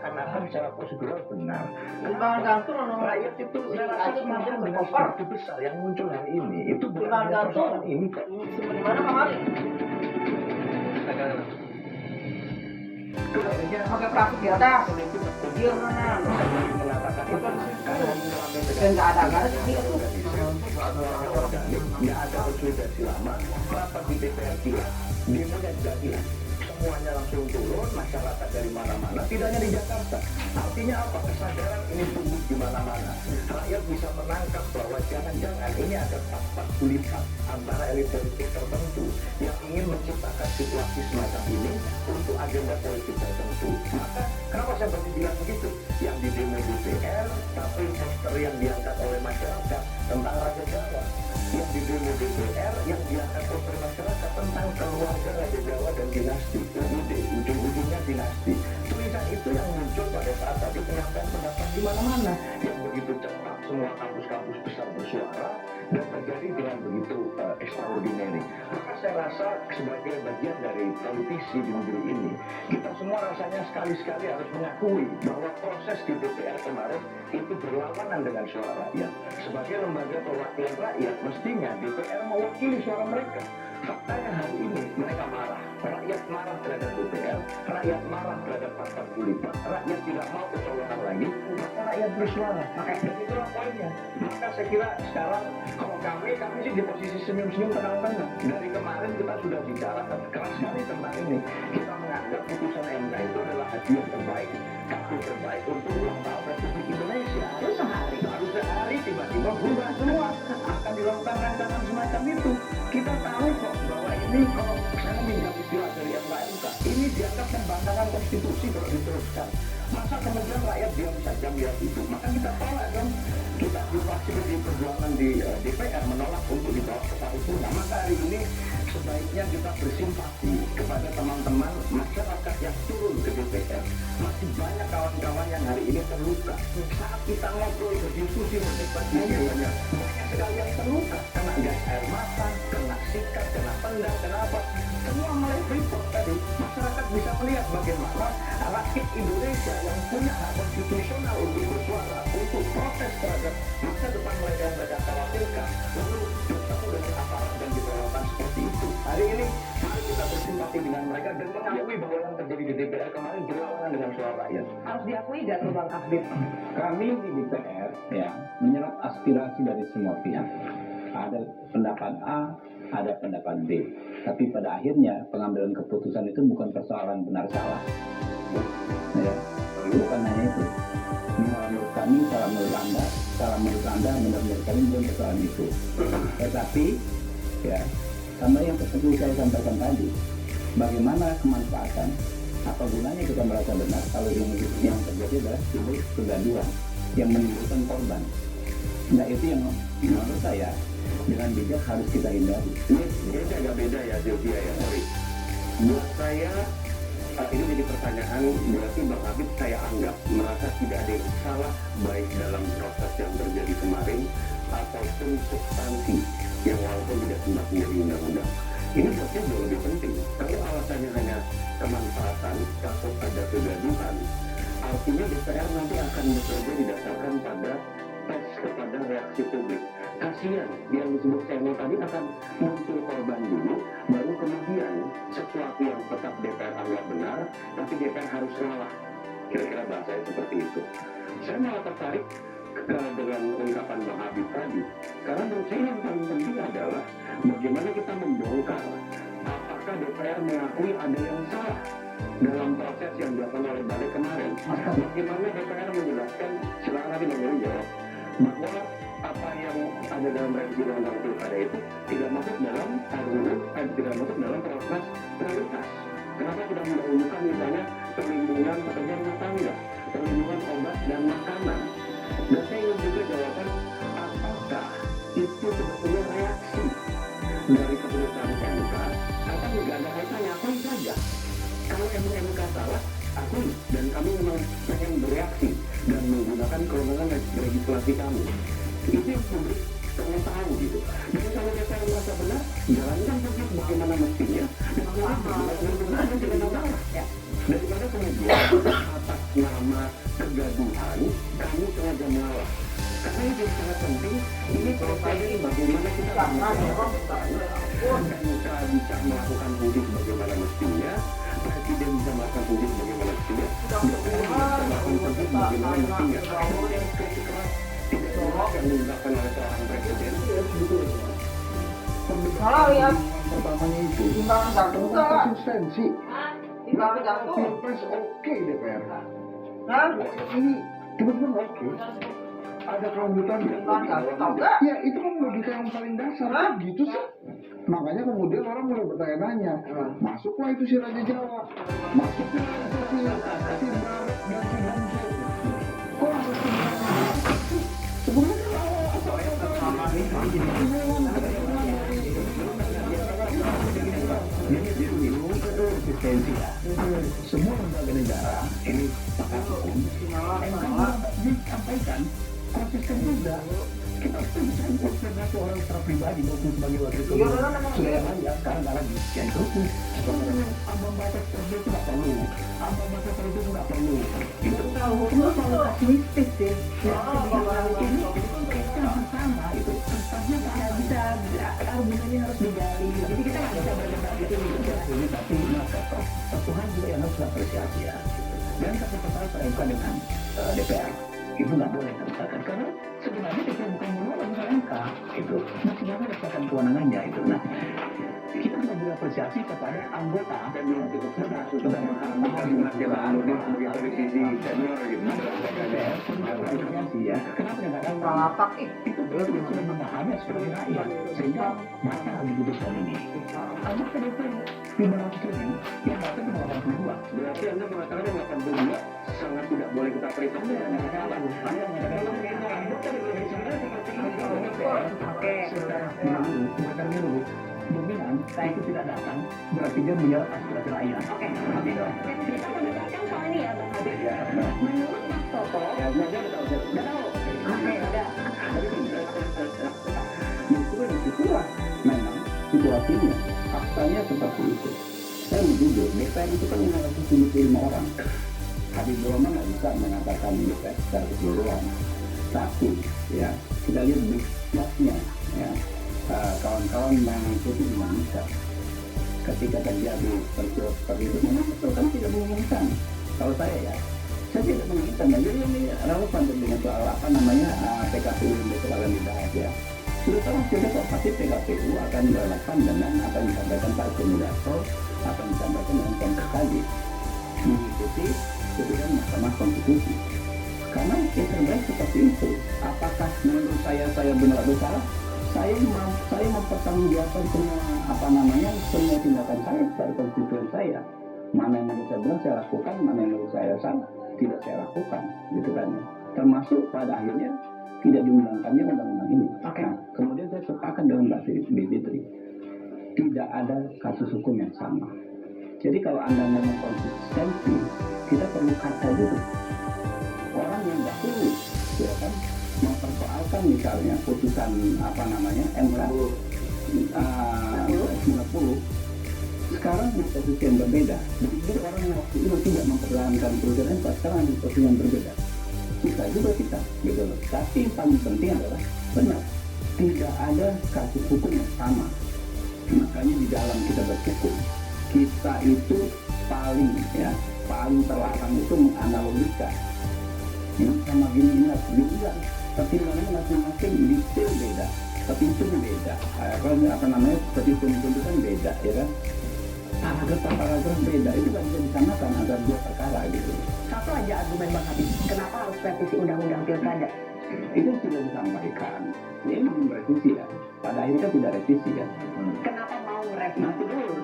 karena secara prosedural benar. Timbangan gantung Rakyat itu saya rasa semakin dengan struktur besar yang muncul hari ini itu bukan timbangan hanya gantung. persoalan ini kok. Sebagaimana kemarin pakai plastik di atas. Dia mana? Mengatakan itu Dan nggak ada jadi itu. nggak ada konsolidasi lama, rapat di DPR hilang, demonya juga hilang. Semuanya langsung turun, masyarakat dari mana-mana, tidak hanya di Jakarta. Artinya apa? Kesadaran ini tumbuh di mana-mana. Rakyat bisa menangkap bahwa jangan-jangan ini ada fakta kulipat antara elit politik tertentu yang ingin menciptakan situasi semacam ini untuk agenda politik tertentu. Maka kenapa saya berarti bilang begitu? Yang di demo DPR, tapi poster yang diangkat oleh masyarakat tentang Raja Jawa. Yang di demo DPR, yang diangkat poster masyarakat tentang keluarga Raja Jawa dan dinasti. Ujung-ujungnya dinasti. Tulisan itu yang muncul pada saat tadi penyampaian pendapat di mana-mana, yang begitu cepat semua kampus-kampus besar bersuara dan terjadi dengan begitu extraordinary. Maka saya rasa sebagai bagian dari politisi di negeri ini, kita semua rasanya sekali-sekali harus mengakui bahwa proses di DPR kemarin itu berlawanan dengan suara rakyat. Sebagai lembaga perwakilan rakyat, mestinya DPR mewakili suara mereka. Faktanya hari ini mereka marah. Rakyat marah terhadap DPR, rakyat marah terhadap fakta kulipat, rakyat tidak mau kecolongan lagi, maka rakyat bersuara. Dan itulah poinnya. Maka saya kira sekarang kalau kami sih di posisi senyum-senyum tenang-tenang. Dari kemarin kita sudah bicara keras sekali tentang ini. Kita menganggap putusan MK itu adalah hadiah terbaik, kado terbaik untuk ulang tahun Republik Indonesia. Baru sehari tiba-tiba berubah semua. Akan dilakukan rancangan semacam itu. Kita tahu kok bahwa ini kalau saya meminjam istilah dari MK, ini dianggap pembangkangan konstitusi kalau diteruskan. Masa kemudian rakyat diam saja melihat itu? Maka kita tolak dong. Kita di fraksi PDI Perjuangan di DPR menolak untuk dibawa ke paripurna. Maka hari ini sebaiknya kita bersimpati kepada teman-teman masyarakat yang turun ke DPR. Masih banyak kawan-kawan yang hari ini terluka. Saat kita ngobrol berdiskusi berdebat di sini, banyak sekali yang terluka. Kena gas air mata, kena sikat, kena pendang, kena apa. Semua mulai report tadi. Masyarakat bisa melihat bagaimana rakyat Indonesia yang punya hak konstitusional untuk bersuara, untuk protes terhadap masa depan mereka yang mereka khawatirkan, lalu bertemu dengan aparat dan diperlakukan seperti itu. Hari ini mari kita bersimpati dengan mereka dan mengakui bahwa yang terjadi di DPR kemarin berlawanan dengan suara rakyat. Harus diakui gak tuh Bang Akhdif? Kami di DPR ya menyerap aspirasi dari semua pihak. Ada pendapat A, ada pendapat B. Tapi pada akhirnya pengambilan keputusan itu bukan persoalan benar salah. Ya, bukan hanya itu. Menurut kami, salah menurut Anda, menurut kami belum persoalan itu. Tetapi, ya, sama yang seperti saya sampaikan tadi, bagaimana kemanfaatan, apa gunanya kita merasa benar kalau yang terjadi adalah timbul kegaduhan yang menimbulkan korban. Nah itu yang menurut saya dengan bijak harus kita hindari. Ini agak beda ya Sylvia ya, sorry. Buat saya ini jadi pertanyaan, berarti Bang Habib saya anggap merasa tidak ada yang salah baik dalam proses yang terjadi kemarin ataupun substansi yang walaupun tidak sempat menjadi undang-undang. Ini buatnya jauh lebih penting. Kalau alasannya hanya kemanfaatan, takut ada kegaduhan, artinya DPR nanti akan bekerja didasarkan pada tes kepada reaksi publik. Kasihan, yang disebut Seno tadi akan muncul korban dulu, baru kemudian sesuatu yang tetap DPR anggap benar, tapi DPR harus ngalah. Kira-kira bahasanya seperti itu. Saya malah tertarik dengan ungkapan Bang Habib tadi, karena menurut saya yang paling penting adalah bagaimana kita membongkar apakah DPR mengakui ada yang salah dalam proses yang dilakukan oleh Balik kemarin. Bagaimana DPR menjelaskan, silakan nanti Bang Yuri jawab, bahwa apa yang ada dalam revisi undang-undang pilkada itu tidak masuk dalam tidak masuk dalam proses prioritas. Kenapa tidak mendahulukan misalnya perlindungan pekerja rumah tangga, perlindungan obat dan makanan? Dan saya ingin juga jawaban, apakah itu sebetulnya reaksi dari keputusan MK atau tidak ada kaitannya? Akui saja. Kalau MK salah, akui, dan kami memang pengen bereaksi dan menggunakan kewenangan legislasi kami. Itu yang publik pengen tahu gitu. Dan kalau DPR merasa benar, jalankan publik bagaimana mestinya, dan kalau benar tidak masalah. Daripada kemudian atas nama kegaduhan, kami sengaja mengalah. Karena itu sangat penting, ini prosesnya bagaimana kita MK bisa melakukan fungsi sebagaimana mestinya, Presiden bisa melakukan fungsi sebagaimana mestinya, DPR bisa melakukan fungsi sebagaimana mestinya. Kritik keras tidak jelas yang diungkapkan oleh seorang Presiden. Salah ya. Pertamanya itu Timbangan gantung salah. konsistensi. Timbangan gantung. Pilpres oke DPR. Hah? Ini benar-benar oke. Ada kelanjutannya. Timbangan gantung tau gak? Ya itu kan logika yang paling dasar. Hah? Gitu sih. Makanya kemudian orang mulai bertanya-tanya. Masuklah itu si Raja Jawa. Masuklah itu si Barat dan si Bangsa. Kok masuk si Barat? Sebenarnya konsistensi ya. Semua lembaga negara ini pakar hukum disampaikan konsisten juga. Kita bisa konsentrasi orang secara pribadi maupun sebagai wakil ketua sudah yang lain ya sekarang nggak lagi yang itu ambang batas tertentu itu nggak perlu, ambang batas tertentu itu nggak perlu. Itu tahu kalau kasuistis sih. Ini kita bersama itu pasti nggak bisa argumennya harus digali. Jadi kita nggak bisa berdebat di sini juga. Tapi Tuhan juga yang harus apresiasi ya. Dan kesepakatan PMK dengan DPR itu nggak boleh terpisahkan karena sebenarnya DPR bukan menolak MK itu masih ada kewenangannya itu. Nah kita harus berapresiasi kepada anggota Dan yang cukup sudah menghargai Nurdin sebagai politisi senior gitu. DPR berapresiasi ya. Kenapa nggak ada Rapak itu sudah memahami sebagai rakyat sehingga batal diputuskan ini. Anggota DPR 500.000 yang batal cuma 82. Berarti Anda mengatakan yang 82 sangat tidak boleh kita perhitungkan. Dominan itu tidak datang berarti dia menyerap aspirasi rakyat. Oke, kita mendengarkan soal ini ya, Bang Habib. Menurut Mas Toto, udah tahu? Oke, udah. Itulah memang situasinya, faktanya seperti itu. Saya jujur, DPR itu kan menghadapi 75 orang. Habibur Rahman nggak bisa mengatakan DPR secara keseluruhan. Tapi ya kita lihat bisnisnya ya. Kawan-kawan mengikuti dinamika ketika terjadi peristiwa seperti itu memang betul kan tidak mengumumkan. Kalau saya tidak mengumumkan. Jadi ini relevan dengan soal apa namanya PKPU yang besok akan dibahas ya. Sudah tahu hasilnya kok, pasti PKPU akan relevan dengan apa yang disampaikan Pak Sumidato, apa yang disampaikan dengan konteks tadi, mengikuti keputusan Mahkamah Konstitusi. Karena yang terbaik seperti itu. Apakah menurut saya benar atau salah? Saya mempertanggungjawabkan semua tindakan saya dari konstituen saya. Mana yang menurut saya benar saya lakukan, mana yang menurut saya salah tidak saya lakukan, gitu kan? Termasuk pada akhirnya tidak diundangkannya undang-undang ini. Oke. Nah, kemudian saya sepakat dengan Mbak Bivitri, tidak ada kasus hukum yang sama. Jadi kalau Anda ngomong konsistensi, kita perlu kata dulu. Orang yang dahulu, ya kan, mempersoalkan misalnya putusan MK 90, sekarang di posisi yang berbeda. Jadi orang yang waktu itu tidak mempertahankan putusan MK, sekarang di posisi yang berbeda. Susah juga kita, gitu loh. Tapi yang paling penting adalah benar, tidak ada kasus hukum yang sama. Makanya di dalam kita berhukum, kita itu paling terlarang itu menganalogikan. Ini sama gini harus dibilang, pertimbangannya masing-masing detail beda, petitum beda, petitum kan beda, ya kan? Paragraf beda, itu kan bisa disamakan antara dua perkara gitu. Satu aja argumen Bang Habib, kenapa harus revisi undang-undang pilkada? Itu sudah disampaikan. Ini belum revisi ya. Pada akhirnya kan tidak revisi ya. Kenapa mau revisi? Nanti dulu,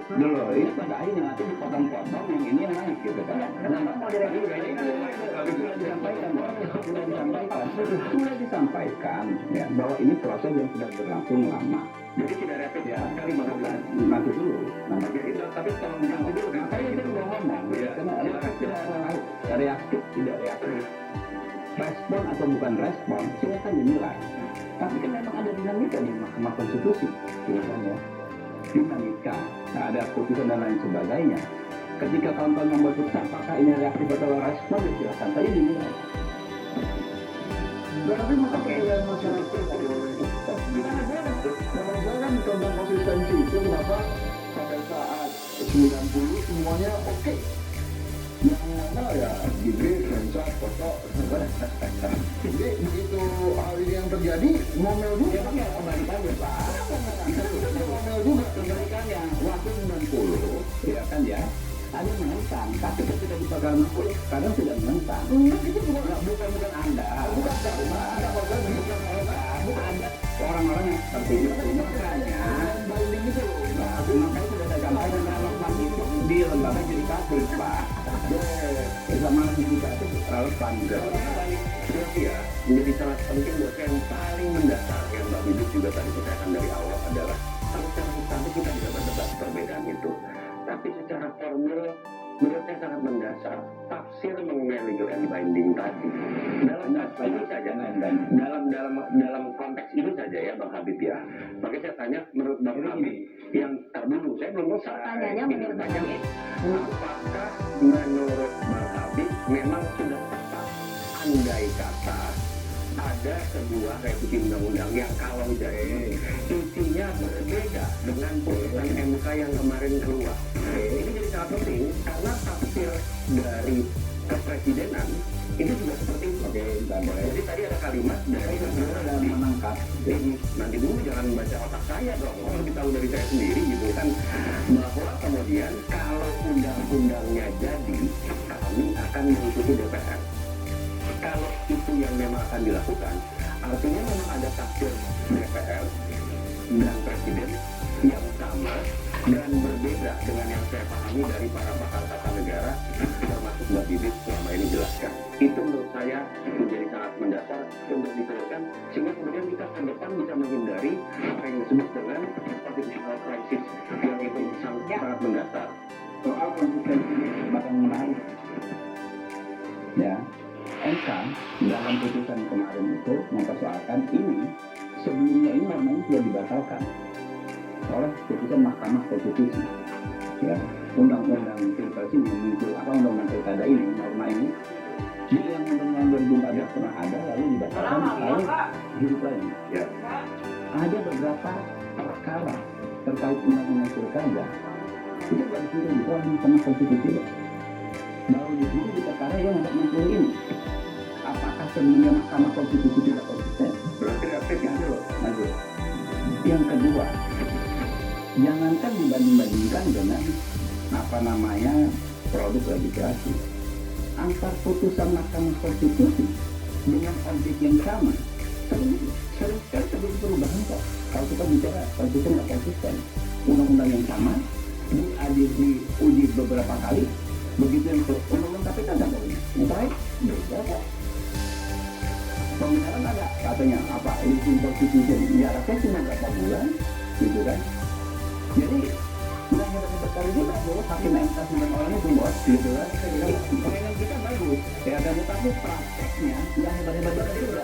ini pada akhirnya nanti dipotong-potong yang ini yang naik gitu kan. Kenapa mau direvisi? Sudah disampaikan ya bahwa ini proses yang sudah berlangsung lama. Jadi tidak revisi Ya, sekali melakukan. nanti dulu. Oke, itu tapi kalau nanti dulu kan Makanya itu mau ngomong, ya, karena reaktif tidak reaktif, respon atau bukan respon, silakan dinilai. Tapi kan memang ada dinamika di Mahkamah Konstitusi, kan ya, dinamika, ada putusan dan lain sebagainya. Ketika kawan-kawan membuat putusan, apakah ini reaktif atau respon, ya silakan saja dinilai. Tapi masa penilaian masyarakat kan tentang konsistensi itu kenapa pada saat 90 semuanya oke. Yang mana ya gini, sensat, foto. Jadi begitu hal ini yang terjadi, ngomel juga. Ya, kembalikannya Pak. Ngomel juga. Kembalikannya, waktu 90, ya kan ya, ada menentang, tapi ketika di perkara 60, kadang tidak menentang. Itu bukan Bukan Anda, bukan ada orang-orang yang seperti itu. Makanya, binding itu. makanya sudah saya sampaikan dalam lagi itu di lembaga judikatif, Pak. Sama judikatif relevan juga. Berarti ya, menjadi sangat penting buat saya yang paling mendasar yang Mbak Bibit juga tadi katakan dari awal adalah secara substantif kita bisa berdebat perbedaan itu. Tapi secara formil menurut saya sangat mendasar tafsir mengenai legal and binding tadi. Dalam ini saja, dalam konteks ini saja ya Bang Habib ya. Makanya saya tanya menurut Bang Habib yang terdulu, saya belum selesai. Pertanyaannya menurut Bang Habib, apakah menurut Bang Habib memang sudah tepat andai kata ada sebuah revisi undang-undang yang kalau jadi isinya berbeda dengan putusan MK yang kemarin keluar. Ini jadi sangat penting karena tafsir dari kepresidenan itu juga seperti itu. Oke, tidak boleh. Jadi tadi ada kalimat dari Dan menangkap. nanti dulu jangan baca otak saya dong, lebih tahu dari saya sendiri gitu kan, bahwa kemudian kalau undang-undangnya jadi kami akan mengikuti DPR. Kalau itu yang memang akan dilakukan, artinya memang ada tafsir DPR dan presiden yang sama dan berbeda dengan yang saya pahami dari para pakar tata negara termasuk Mbak Bibit selama ini jelaskan. Itu menurut saya menjadi sangat mendasar untuk diteruskan sehingga kemudian kita ke depan bisa menghindari apa yang disebut dengan constitutional crisis yang itu sangat mendasar. Soal konsistensi bahkan menarik. Ya, MK dalam putusan kemarin itu mempersoalkan ini sebelumnya ini normanya sudah dibatalkan oleh putusan Mahkamah Konstitusi. Ya, undang-undang pilpres ini muncul undang-undang pilkada ini norma ini di yang undang-undang 2014 pernah ada lalu dibatalkan lalu hidup lagi. Ya. Ada beberapa perkara terkait undang-undang pilkada itu nggak disuruh di dalam Mahkamah Konstitusi. Baru di sini di perkara yang untuk mencuri ini. Apakah sebelumnya Mahkamah Konstitusi tidak konsisten? Berarti reaktif ya? Nanti Yang kedua, jangankan dibanding-bandingkan dengan produk legislasi. Antar putusan Mahkamah Konstitusi dengan objek yang sama sering sekali terjadi perubahan kok. Kalau kita bicara konsisten nggak konsisten, undang-undang yang sama diuji beberapa kali, begitu yang undang-undang KPK nggak boleh, baik beda kok. Pembenaran ada katanya apa ini constitution jaraknya cuma berapa bulan, gitu kan? Jadi yang hebat-hebat kali juga bahwa hakim MK dengan orangnya itu bos, gitu kan? Pengennya kita bagus, ya dan tetapi prakteknya yang hebat-hebat itu udah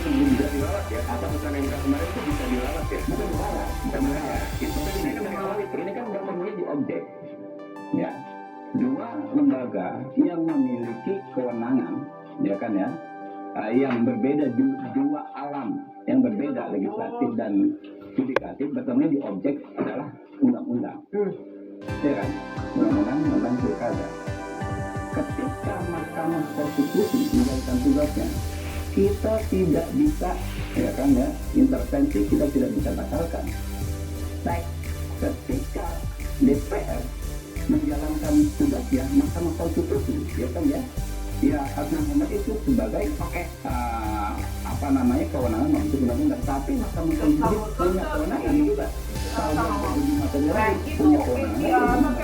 Bisa dilalat ya, apa putusan MK kemarin itu bisa dilalat ya? bukan dilarang, Dan mereka itu ini kan bertemu di objek, ya. Dua lembaga yang memiliki kewenangan, ya kan ya, yang berbeda, dua alam yang berbeda, legislatif dan yudikatif, bertemu di objek adalah undang-undang, ya kan, undang-undang tentang pilkada. Ketika Mahkamah Konstitusi menjalankan tugasnya, kita tidak bisa, ya kan ya, intervensi, kita tidak bisa batalkan. Baik, ketika DPR menjalankan tugasnya, Mahkamah Konstitusi, ya kan ya, ya harus menghormat itu sebagai kewenangan membentuk undang-undang. Tapi Mahkamah Konstitusi punya kewenangan juga. Kalau uji material punya kewenangan.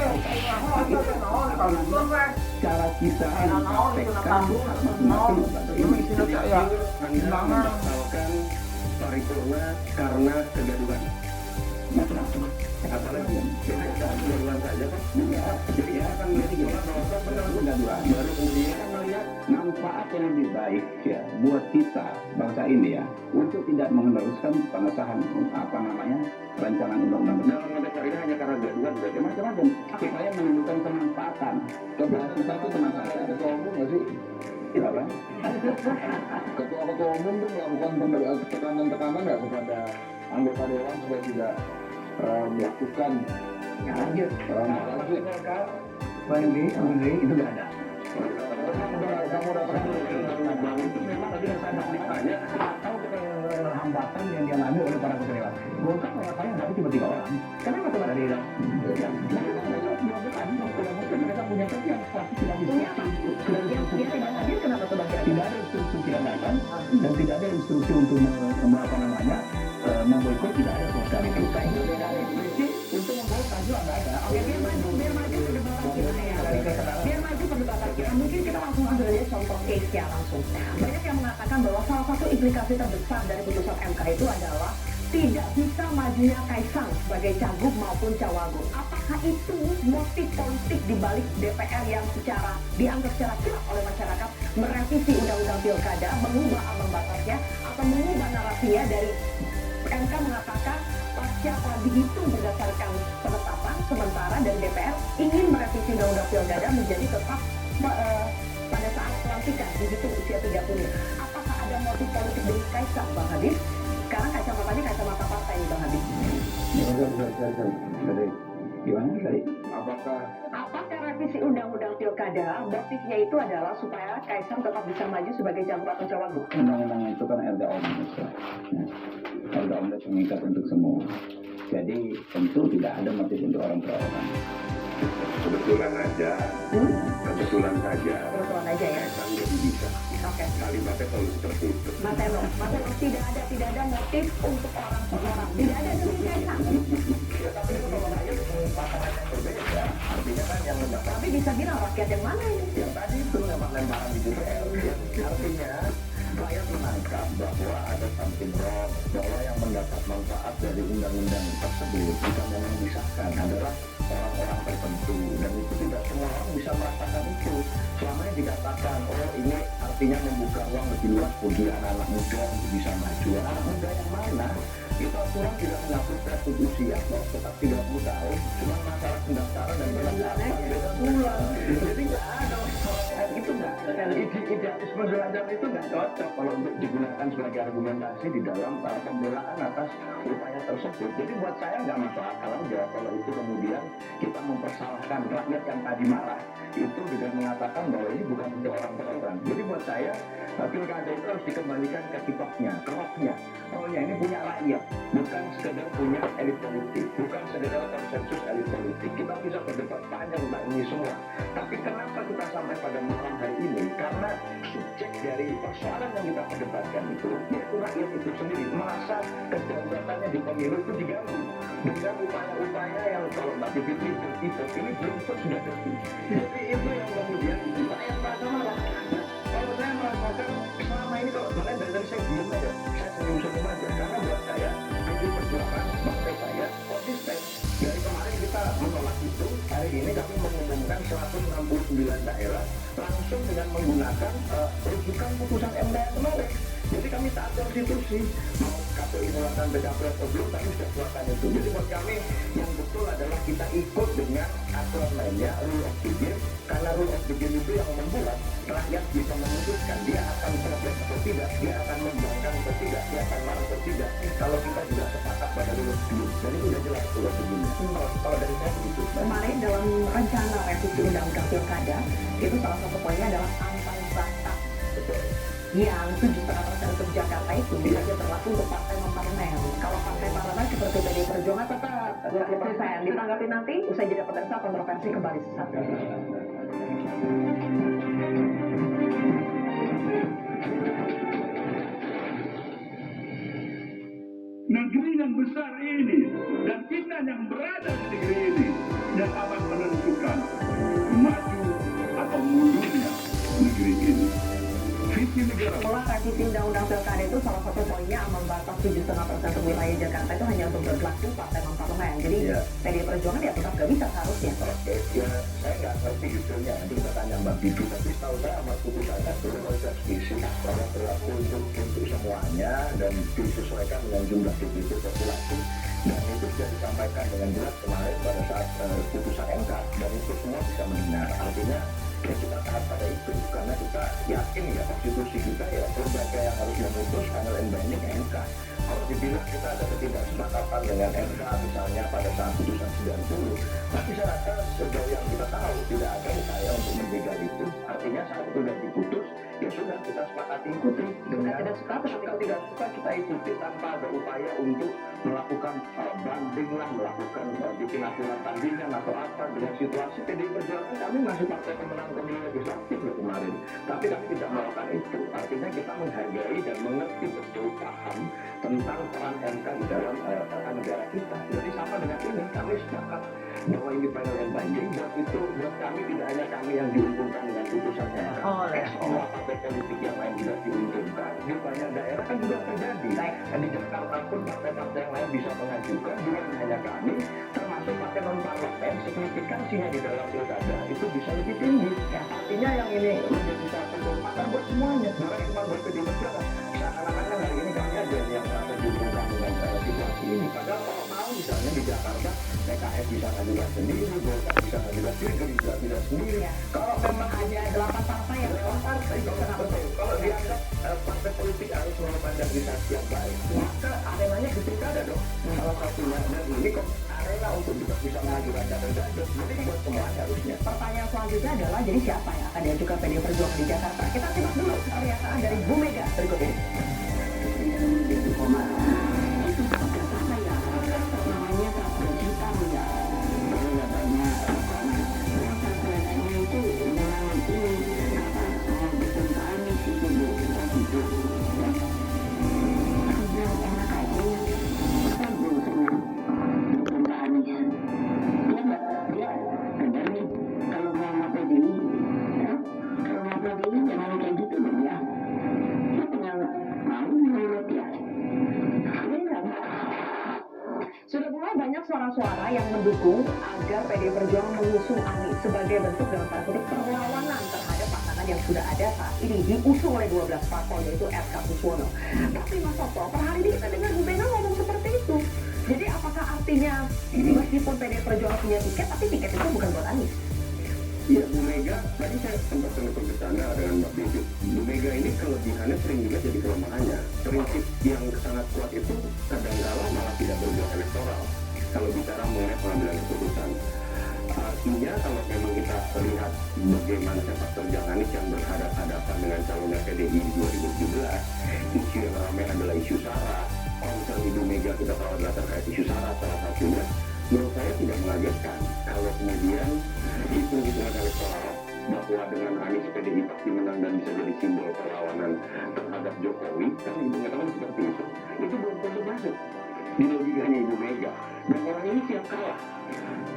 Cara kita mempraktekkan hak masing-masing lembaga ini. Anda membatalkan paripurna karena kegaduhan. Apalagi kegaduhan saja kan? Jadi kita akan melihat Kegaduhan. baru kemudian Kita melihat manfaat yang lebih baik ya buat kita bangsa ini ya untuk tidak meneruskan pengesahan rancangan undang-undang dalam konteks hari ini hanya karena gaduhan berarti mas. macam-macam supaya menimbulkan kemanfaatan satu kemanfaatan. Ketua umum nggak sih? Apa? Ketua umum tuh melakukan tekanan-tekanan nggak kepada anggota dewan supaya tidak melakukan Lanjut. lanjut. Bang Andri itu nggak ada. Kamu datang Itu memang tadi yang saya tanya atau hambatan yang dialami oleh para ketua dewan. Golkar kalau saya dari tiba-tiba orang. Kenapa cuma dari mereka punya yang pasti tidak bisa. Yang tidak hadir kenapa tuh Bang kira-kira? Tidak ada instruksi tidak datang dan tidak ada instruksi untuk memboikot, tidak ada sama sekali. Tidak ada instruksi untuk memboikot juga nggak ada. Oke, biar maju perdebatan kita ya. Biar maju perdebatan kita. Mungkin kita langsung ambil aja contoh case ya langsung. Banyak yang mengatakan bahwa salah satu implikasi terbesar dari putusan MK itu adalah tidak bisa majunya Kaisang sebagai cagup maupun cawagup. Apakah itu motif politik dibalik DPR yang secara dianggap secara kilap oleh masyarakat merevisi undang-undang pilkada, mengubah ambang batasnya atau mengubah narasinya dari MK mengatakan pasca telah dihitung berdasarkan penetapan, sementara dari DPR ingin merevisi undang-undang pilkada menjadi tetap pada saat pelantikan dihitung usia 30. Apakah ada motif politik dari Kaisang, Bang Habib? Sekarang kacamatanya kacamata partai nih, Bang Habib. Gimana tadi? Apakah revisi undang-undang pilkada motifnya itu adalah supaya Kaisang tetap bisa maju sebagai cagup atau cawagup? Undang-undang itu kan RDA Omnibus ya. RDA Omnibus mengikat untuk semua. Jadi tentu tidak ada motif untuk orang per orang. Kebetulan saja Kebetulan aja ya. Kaisang jadi bisa. Oke. Kalimatnya selalu seperti itu. Mas Eno, tidak ada motif untuk orang per orang. Tidak ada demi Kaisang. Tapi itu kalau saya pasangan yang berbeda, artinya kan yang mendapat Tapi bisa bilang rakyat yang mana ini? yang tadi itu lempar-lemparan di DPR. Artinya rakyat menangkap bahwa ada something wrong, bahwa yang mendapat manfaat dari undang-undang tersebut jika memang disahkan adalah orang-orang tertentu, dan itu tidak semua orang bisa merasakan itu. Selama ini dikatakan, oh ini artinya membuka ruang lebih luas bagi anak-anak muda untuk bisa maju. Anak muda yang mana? Itu aturan tidak mengatur threshold usia kok, tetap 30 tahun. Cuma masalah pendaftaran dan pendaftaran beda bulan. Jadi nggak ada itu nggak. Idealisme belajar itu nggak cocok kalau untuk digunakan sebagai argumentasi di dalam pembelaan atas upaya tersebut. Jadi buat saya nggak masuk akal aja kalau itu kemudian kita mempersalahkan rakyat yang tadi marah. itu dengan mengatakan bahwa ini bukan untuk orang per orang. Jadi buat saya pilkada itu harus dikembalikan ke tipoknya, ke rohnya. Rohnya ini punya rakyat, bukan sekedar punya elit politik, bukan sekedar konsensus elit politik. Kita bisa berdebat panjang tentang ini semua. Tapi kenapa kita sampai pada malam hari ini? Karena subjek dari persoalan yang kita perdebatkan itu, yaitu rakyat itu sendiri merasa kedaulatannya di pemilu itu diganggu dengan upaya-upaya yang kalau Mbak Bivitri bertipe ini belum sudah terjadi. Jadi itu yang kemudian saya merasa marah. Nah, kalau saya merasakan selama ini kalau sebenarnya dari tadi saya diam aja, saya senyum-senyum aja karena buat saya PDI Perjuangan partai saya konsisten. Dari kemarin kita menolak itu, hari ini kami mengumumkan 169 daerah langsung dengan menggunakan rujukan putusan MK yang kemarin. Jadi kami taat konstitusi, mau KPU melakukan PKPU atau belum, kami sudah keluarkan itu. Jadi buat kami yang betul adalah kita ikut dengan aturan mainnya, rule of the game, karena rule of the game itu yang membuat rakyat bisa memutuskan dia akan progres atau tidak, dia akan membangkang atau tidak, dia akan marah atau tidak. Kalau kita juga sepakat pada rule of the game, dan itu sudah jelas rule of the game. Kalau dari saya begitu. Kemarin dalam rencana revisi undang-undang pilkada itu salah satu poinnya adalah ambang batas yang 7,5% untuk Jakarta itu hanya berlaku untuk partai non-parlemen. Kalau partai parlemen seperti PDI Perjuangan tetap selesai. Ditanggapi nanti usai jeda pemirsa, kontroversi kembali sesaat lagi. Negeri yang besar ini dan kita yang berada di negeri ini yang akan menentukan maju atau mundurnya negeri ini. Visi negara. Setelah revisi undang-undang pilkada itu salah satu poinnya ambang batas 7,5% untuk wilayah Jakarta itu hanya untuk berlaku partai non-parlemen. Jadi PDI Perjuangan ya tetap gak bisa seharusnya. Oke, ya saya nggak ngerti detailnya. Nanti kita tanya Mbak Bibi. Tapi setahu saya amat putusannya belum ada visi bahwa berlaku untuk semuanya dan disesuaikan dengan jumlah DPD populasi. Dan itu sudah disampaikan dengan jelas kemarin pada saat putusan MK dan itu semua bisa mendengar. Artinya ya kita taat pada itu karena kita yakin ya konstitusi kita ya lembaga yang harus memutus final and binding MK. Kalau dibilang kita ada ketidaksepakatan dengan MK misalnya pada saat putusan 90, tapi saya rasa sejauh yang kita tahu tidak ada upaya untuk menjegal itu. Artinya saat itu sudah diputus ya sudah kita sepakati ikuti. Dengan tidak suka ketika tidak suka kita ikuti tanpa ada upaya untuk melakukan banding lah, melakukan bikin aturan tandingan atau apa dengan situasi PDI Perjuangan. Kami masih partai pemenang pemilu legislatif loh kemarin, tapi kami tidak melakukan itu. Artinya kita menghargai dan mengerti betul paham tentang peran MK di dalam negara kita. Jadi sama dengan ini kami sepakat bahwa ini final and binding dan itu buat kami tidak hanya kami yang diuntungkan dengan putusan MK. Semua partai politik yang lain juga diuntungkan. Di banyak daerah kan juga terjadi. Dan di Jakarta pun partai-partai yang lain bisa mengajukan, bukan hanya kami, termasuk partai non-parlemen, signifikansinya di dalam pilkada itu bisa lebih tinggi. Ya, artinya yang ini menjadi satu kesempatan buat semuanya, bukan cuma buat PDI Perjuangan. Seakan-akan hari ini kami aja yang merasa diuntungkan dengan situasi ini. Padahal kalau mau misalnya di Jakarta, PKS bisa ngajukan sendiri, Golkar bisa ngajukan sendiri, Gerindra bisa sendiri. Kalau memang hanya 8 partai yang lewat partai, kalau dianggap partai politik harus memandang yang baik, maka arenanya di pilkada dong. Salah satunya dan ini kok arena untuk bisa mengajukan kader-kader. Jadi buat semuanya harusnya. Pertanyaan selanjutnya adalah jadi siapa yang akan diajukan PDI Perjuangan di Jakarta? Kita simak dulu pernyataan dari Bu Mega berikut ini. Sudah mulai banyak suara-suara yang mendukung agar PDI Perjuangan mengusung Anies sebagai bentuk dalam tanda kutip perlawanan terhadap pasangan yang sudah ada saat ini diusung oleh 12 parpol yaitu RK Suswono. Tapi Mas Toto, per hari ini kita dengar Bu Mega ngomong seperti itu. Jadi apakah artinya meskipun PDI Perjuangan punya tiket, tapi tiket itu bukan buat Anies? Ya, Bu Mega, tadi saya sempat bercanda dengan Mbak Bibi. Bu Mega ini kelebihannya sering juga jadi kelemahannya. Prinsip yang sangat kuat itu kadang-kala malah tidak berbuah elektoral. Kalau bicara mengenai pengambilan keputusan. Artinya kalau memang kita lihat melihat bagaimana sepak terjang Anies yang berhadapan dengan calonnya PDI di 2017, isu yang ramai adalah isu SARA, concern Ibu Mega kita tahu adalah terkait isu SARA salah satunya. Menurut saya tidak mengagetkan kalau kemudian hitung-hitungan elektoral bahwa dengan Anies PDI pasti menang dan bisa jadi simbol perlawanan terhadap Jokowi, kan hitung-hitungan seperti itu belum tentu masuk di logikanya Ibu Mega. Dan orang ini siap kalah,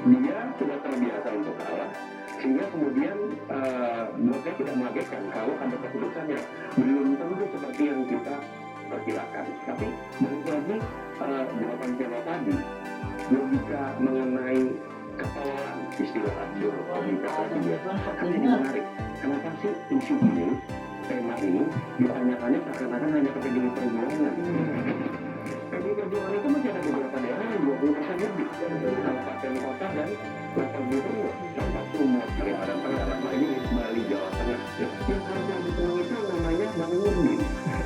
dia sudah terbiasa untuk kalah, sehingga kemudian menurut saya tidak mengagetkan kalau ada keputusannya belum tentu seperti yang kita perkirakan. Tapi balik lagi jawaban Vero tadi, logika mengenai ketololan istilah Abdul logika tadi ya, ini menarik. Kenapa sih isu ini, tema ini ditanyakannya seakan-akan hanya ke PDI Perjuangan? PDI Perjuangan itu masih ada beberapa daerah yang 20% lebih, kabupaten kota dan level gubernur, contoh Sumut, Kalimantan Tengah, lagi Bali, Jawa Tengah. Yang harusnya dipenuhi itu namanya Bang Nurdin.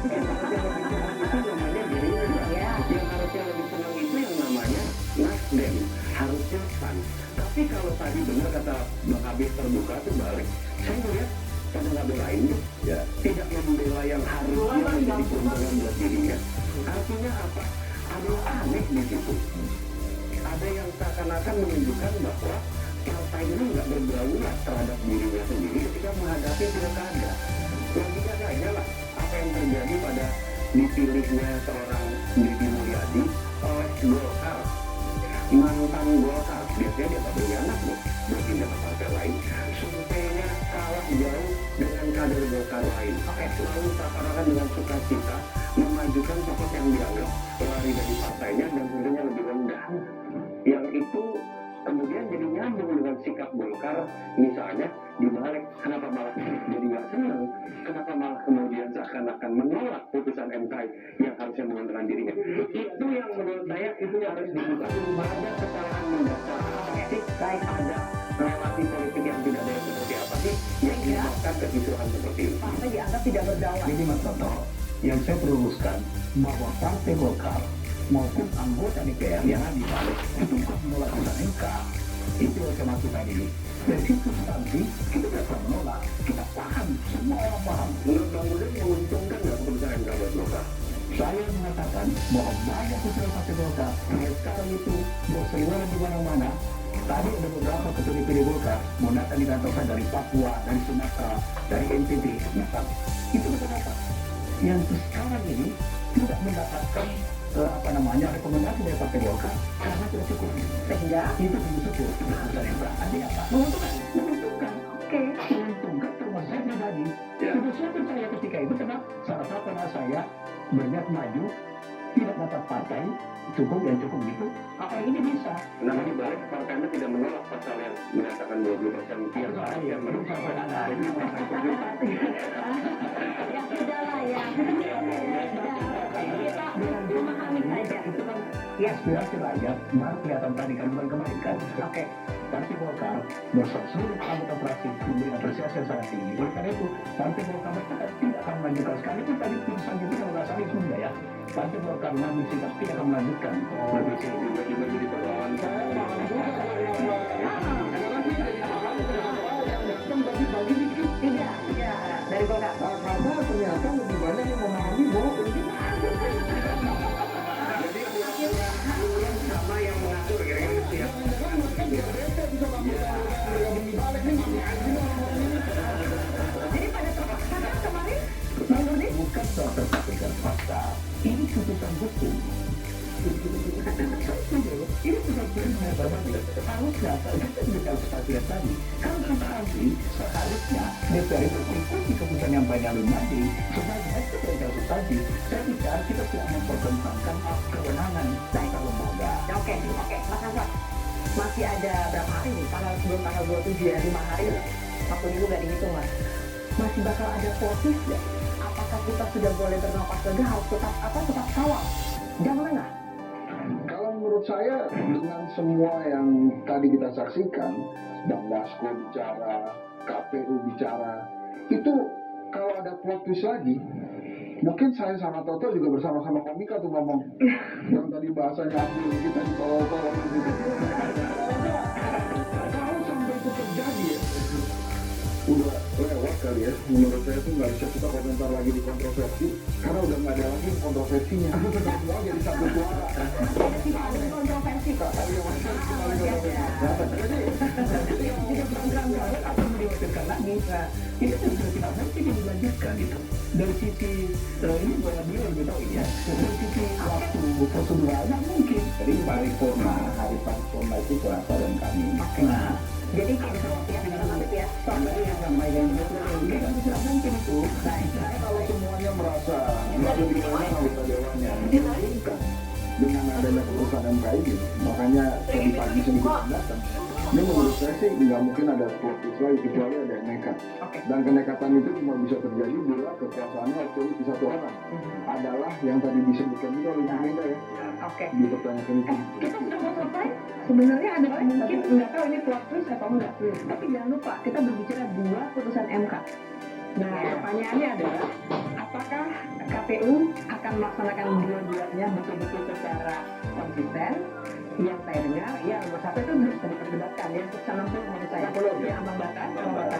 Yang harusnya lebih senang itu namanya Gerindra. Yang harusnya lebih senang itu yang namanya Nasdem. Harusnya PAN. Tapi kalau tadi benar kata Bang Habib terbuka itu balik. Saya melihat pada nggak belain tuh, ya, tidak membela yang harusnya menjadi keuntungan buat dirinya. Artinya apa? Ada yang aneh di situ. Ada yang seakan-akan menunjukkan bahwa partai ini nggak berdaulat terhadap dirinya sendiri ketika menghadapi pilkada. Logika saja lah apa yang terjadi pada dipilihnya seorang Deddy Mulyadi oleh Golkar, mantan Golkar. Biasanya dia tak berianak loh, berpindah ke partai lain. Surveinya kalah jauh dengan kader Golkar lain. Lalu seakan-akan dengan sukacita memajukan sosok yang dianggap lari dari partainya dan tentunya lebih rendah. Yang itu kemudian jadi nyambung dengan sikap Golkar, misalnya dibalik, kenapa malah jadi nggak senang, kenapa malah kemudian seakan-akan menolak putusan MK yang harusnya menguntungkan dirinya. Itu yang menurut saya itu yang harus dibuka. Ada kesalahan mendasar apa sih? Ada relasi politik yang tidak ada seperti apa sih yang menyebabkan kekisruhan seperti itu? Partai dianggap tidak berdaulat. Ini Mas Toto, yang saya perlu luruskan bahwa Partai Golkar maupun anggota DPR yang ada di balik itu bukan menolak putusan MK. Itu yang saya maksud tadi. Dari situ nanti kita tidak pernah menolak, kita paham, semua orang paham. Menurut Bang Budin menguntungkan nggak keputusan MK buat Golkar? Saya mengatakan bahwa banyak usulan Partai Golkar yang sekarang itu berseliweran di mana-mana. Tadi ada beberapa ketua DPD Golkar mau datang di kantor saya dari Papua, dari Sumatera, dari NTB, datang. Itu betul-betul yang sekarang ini tidak mendapatkan rekomendasi dari Partai Golkar karena tidak cukup, Sehingga itu belum cukup. Putusan MK artinya apa? Menguntungkan. oke. Menguntungkan termasuk saya pribadi. Sudah siapkan saya ketika itu karena salah satu karena saya berniat maju tidak dapat partai cukup gitu. Apa ini bisa? Kenapa dibalik partainya tidak menolak pasal yang menyatakan 20% tiap hari yang Belum sampai ada ini Ya sudah lah ya. Kita memahami saja. itu kan aspirasi rakyat baru kelihatan tadi kan bukan kemarin kan. Oke. Partai Golkar bersama seluruh anggota fraksi memberi apresiasi yang sangat tinggi. Oleh karena itu, Partai Golkar bertekad tidak akan melanjutkan. Sekalipun tadi putusan itu kalau nggak salah itu ya. Partai Golkar mengambil sikap tidak akan melanjutkan. revisi tiba-tiba jadi perlawanan. Tidak. Ya, dari Golkar. Karena ternyata lebih banyak yang memahami bahwa politik Jadi sama yang mengatur kira-kira itu ya. Jadi pada terpaksa kan kemarin, Bang Nurdin? Bukan soal terpaksa fakta. Ini putusan hukum. Ini bukan pilihan berbagi. Harusnya kita juga harus tadi. Kalau nanti seharusnya DPR itu ikuti keputusan yang banyak tadi. Sebenarnya itu tidak substansi. Saya bicara kita tidak mempertentangkan kewenangan dari lembaga. Oke, Mas Hasan. Masih ada berapa hari nih? Sebelum tanggal 27 ya, 5 hari. Waktu minggu nggak dihitung mas. Masih bakal ada posis nggak? Apakah kita sudah boleh bernapas lega? Harus tetap kawal. Jangan lengah. kalau menurut saya dengan semua yang tadi kita saksikan, Bang Dasko bicara, KPU bicara, itu kalau ada plot twist lagi, mungkin saya sama Toto juga bersama-sama komika tuh ngomong yang tadi bahasanya ambil kita di tolol-tolol gitu. Kalau sampai itu terjadi ya, udah lewat kali ya. Menurut saya tuh nggak bisa kita komentar lagi di kontroversi karena udah nggak ada lagi yang kontroversinya. Semua jadi satu suara. Ada kontroversi kok. Jadi program banget atau mau diwakilkan lagi. Nah, ini kan sudah tidak mungkin dilanjutkan gitu. Dari sisi ini bahwa dia lebih tahu ya. Dari sisi waktu proseduralnya mungkin. Jadi paripurna, hari paripurna itu Selasa dan Kamis. Nah, jadi kayak gitu ya, ya. Sampai yang sampaikan Ini kan tidak mungkin itu. Nah, Saya kalau semuanya merasa nggak lebih banyak anggota dewannya dilakukan dengan adanya keputusan MK ini, makanya tadi pagi sedikit datang. Ini menurut saya sih nggak mungkin ada plot twist lagi kecuali ada yang nekat. Oke. Dan kenekatan itu cuma bisa terjadi bila kekuasaannya absolut di satu orang. Adalah yang tadi disebutkan juga oleh Bu Mega ya, Oke. dipertanyakan itu. Kita sudah mau selesai. Sebenarnya ada mungkin nggak tahu ini plot twist atau enggak. Tapi jangan lupa kita berbicara 2 putusan MK. Nah, pertanyaannya adalah apakah KPU akan melaksanakan dua-duanya betul-betul secara konsisten? Yang saya dengar, ya nomor 1 itu bisa diperdebatkan ya, putusan 60 menurut saya. Ya, ambang batas,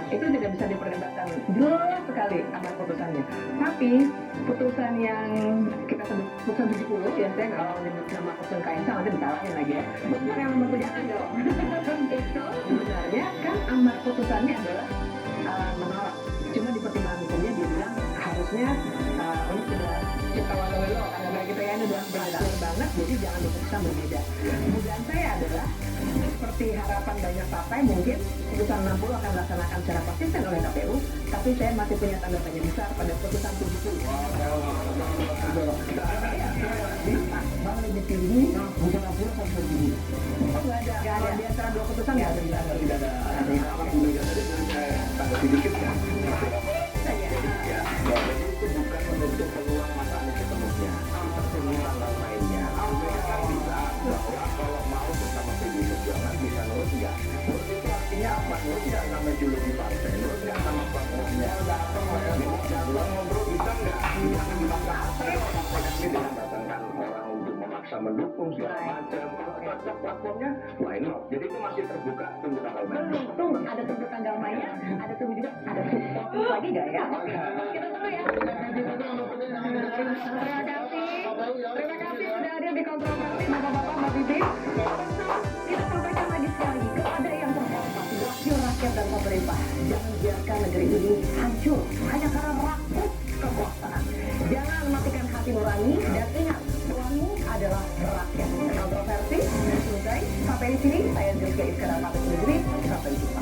itu tidak bisa diperdebatkan. Jelas sekali amar putusannya. Tapi putusan yang kita sebut putusan 70 ya, saya kalau nyebut nama putusan KMK nanti disalahin lagi ya. Putusan yang nomor 7 dong. Itu sebenarnya kan amar putusannya adalah menolak. Cuma di pertimbangan hukumnya dia bilang harusnya ini sudah cipta walawelo karena kita ya ini udah berbeda banget, jadi jangan diputuskan berbeda. Dugaan saya adalah seperti harapan banyak partai mungkin putusan 60 akan dilaksanakan secara konsisten oleh KPU, tapi saya masih punya tanda tanya besar pada putusan 70. Bang lebih tinggi, bukan 60 atau 70. Oh nggak ada di antara 2 putusan nggak ada. Tidak ada. Apa Bu Mega tadi saya tambah sedikit ya. Ya, jadi itu bukan menutup peluang Mas Anies sepenuhnya. Seperti tanggal lainnya. Mereka kan bisa bahwa kalau mau bersama PDI Perjuangan bisa nurut nggak? Nurut itu artinya apa? Nurut nggak sama ideologi partai? Nurut nggak sama platformnya? Datang ngobrol bisa nggak? Jangan dipaksa kalau partai kami tidak datangkan orang untuk memaksa mendukung segala macam. Kalau cocok platformnya, why not? Jadi itu masih terbuka tunggu tanggal mainnya. Tunggu, ada tunggu tanggal mainnya, ada tunggu juga, ada support lagi nggak ya? Kita tunggu ya. Terima kasih sudah hadir di kontroversi Bapak-Bapak, Mbak Bibi. Kita sampaikan lagi sekali kepada yang terhormat, wakil rakyat dan pemerintah. Jangan biarkan negeri ini hancur hanya karena rakus kekuasaan. Jangan matikan hati nurani dan ingat, tuanmu adalah rakyat. Kontroversi selesai. Sampai di sini, saya Zilka Iskandar pamit undur diri. Sampai jumpa.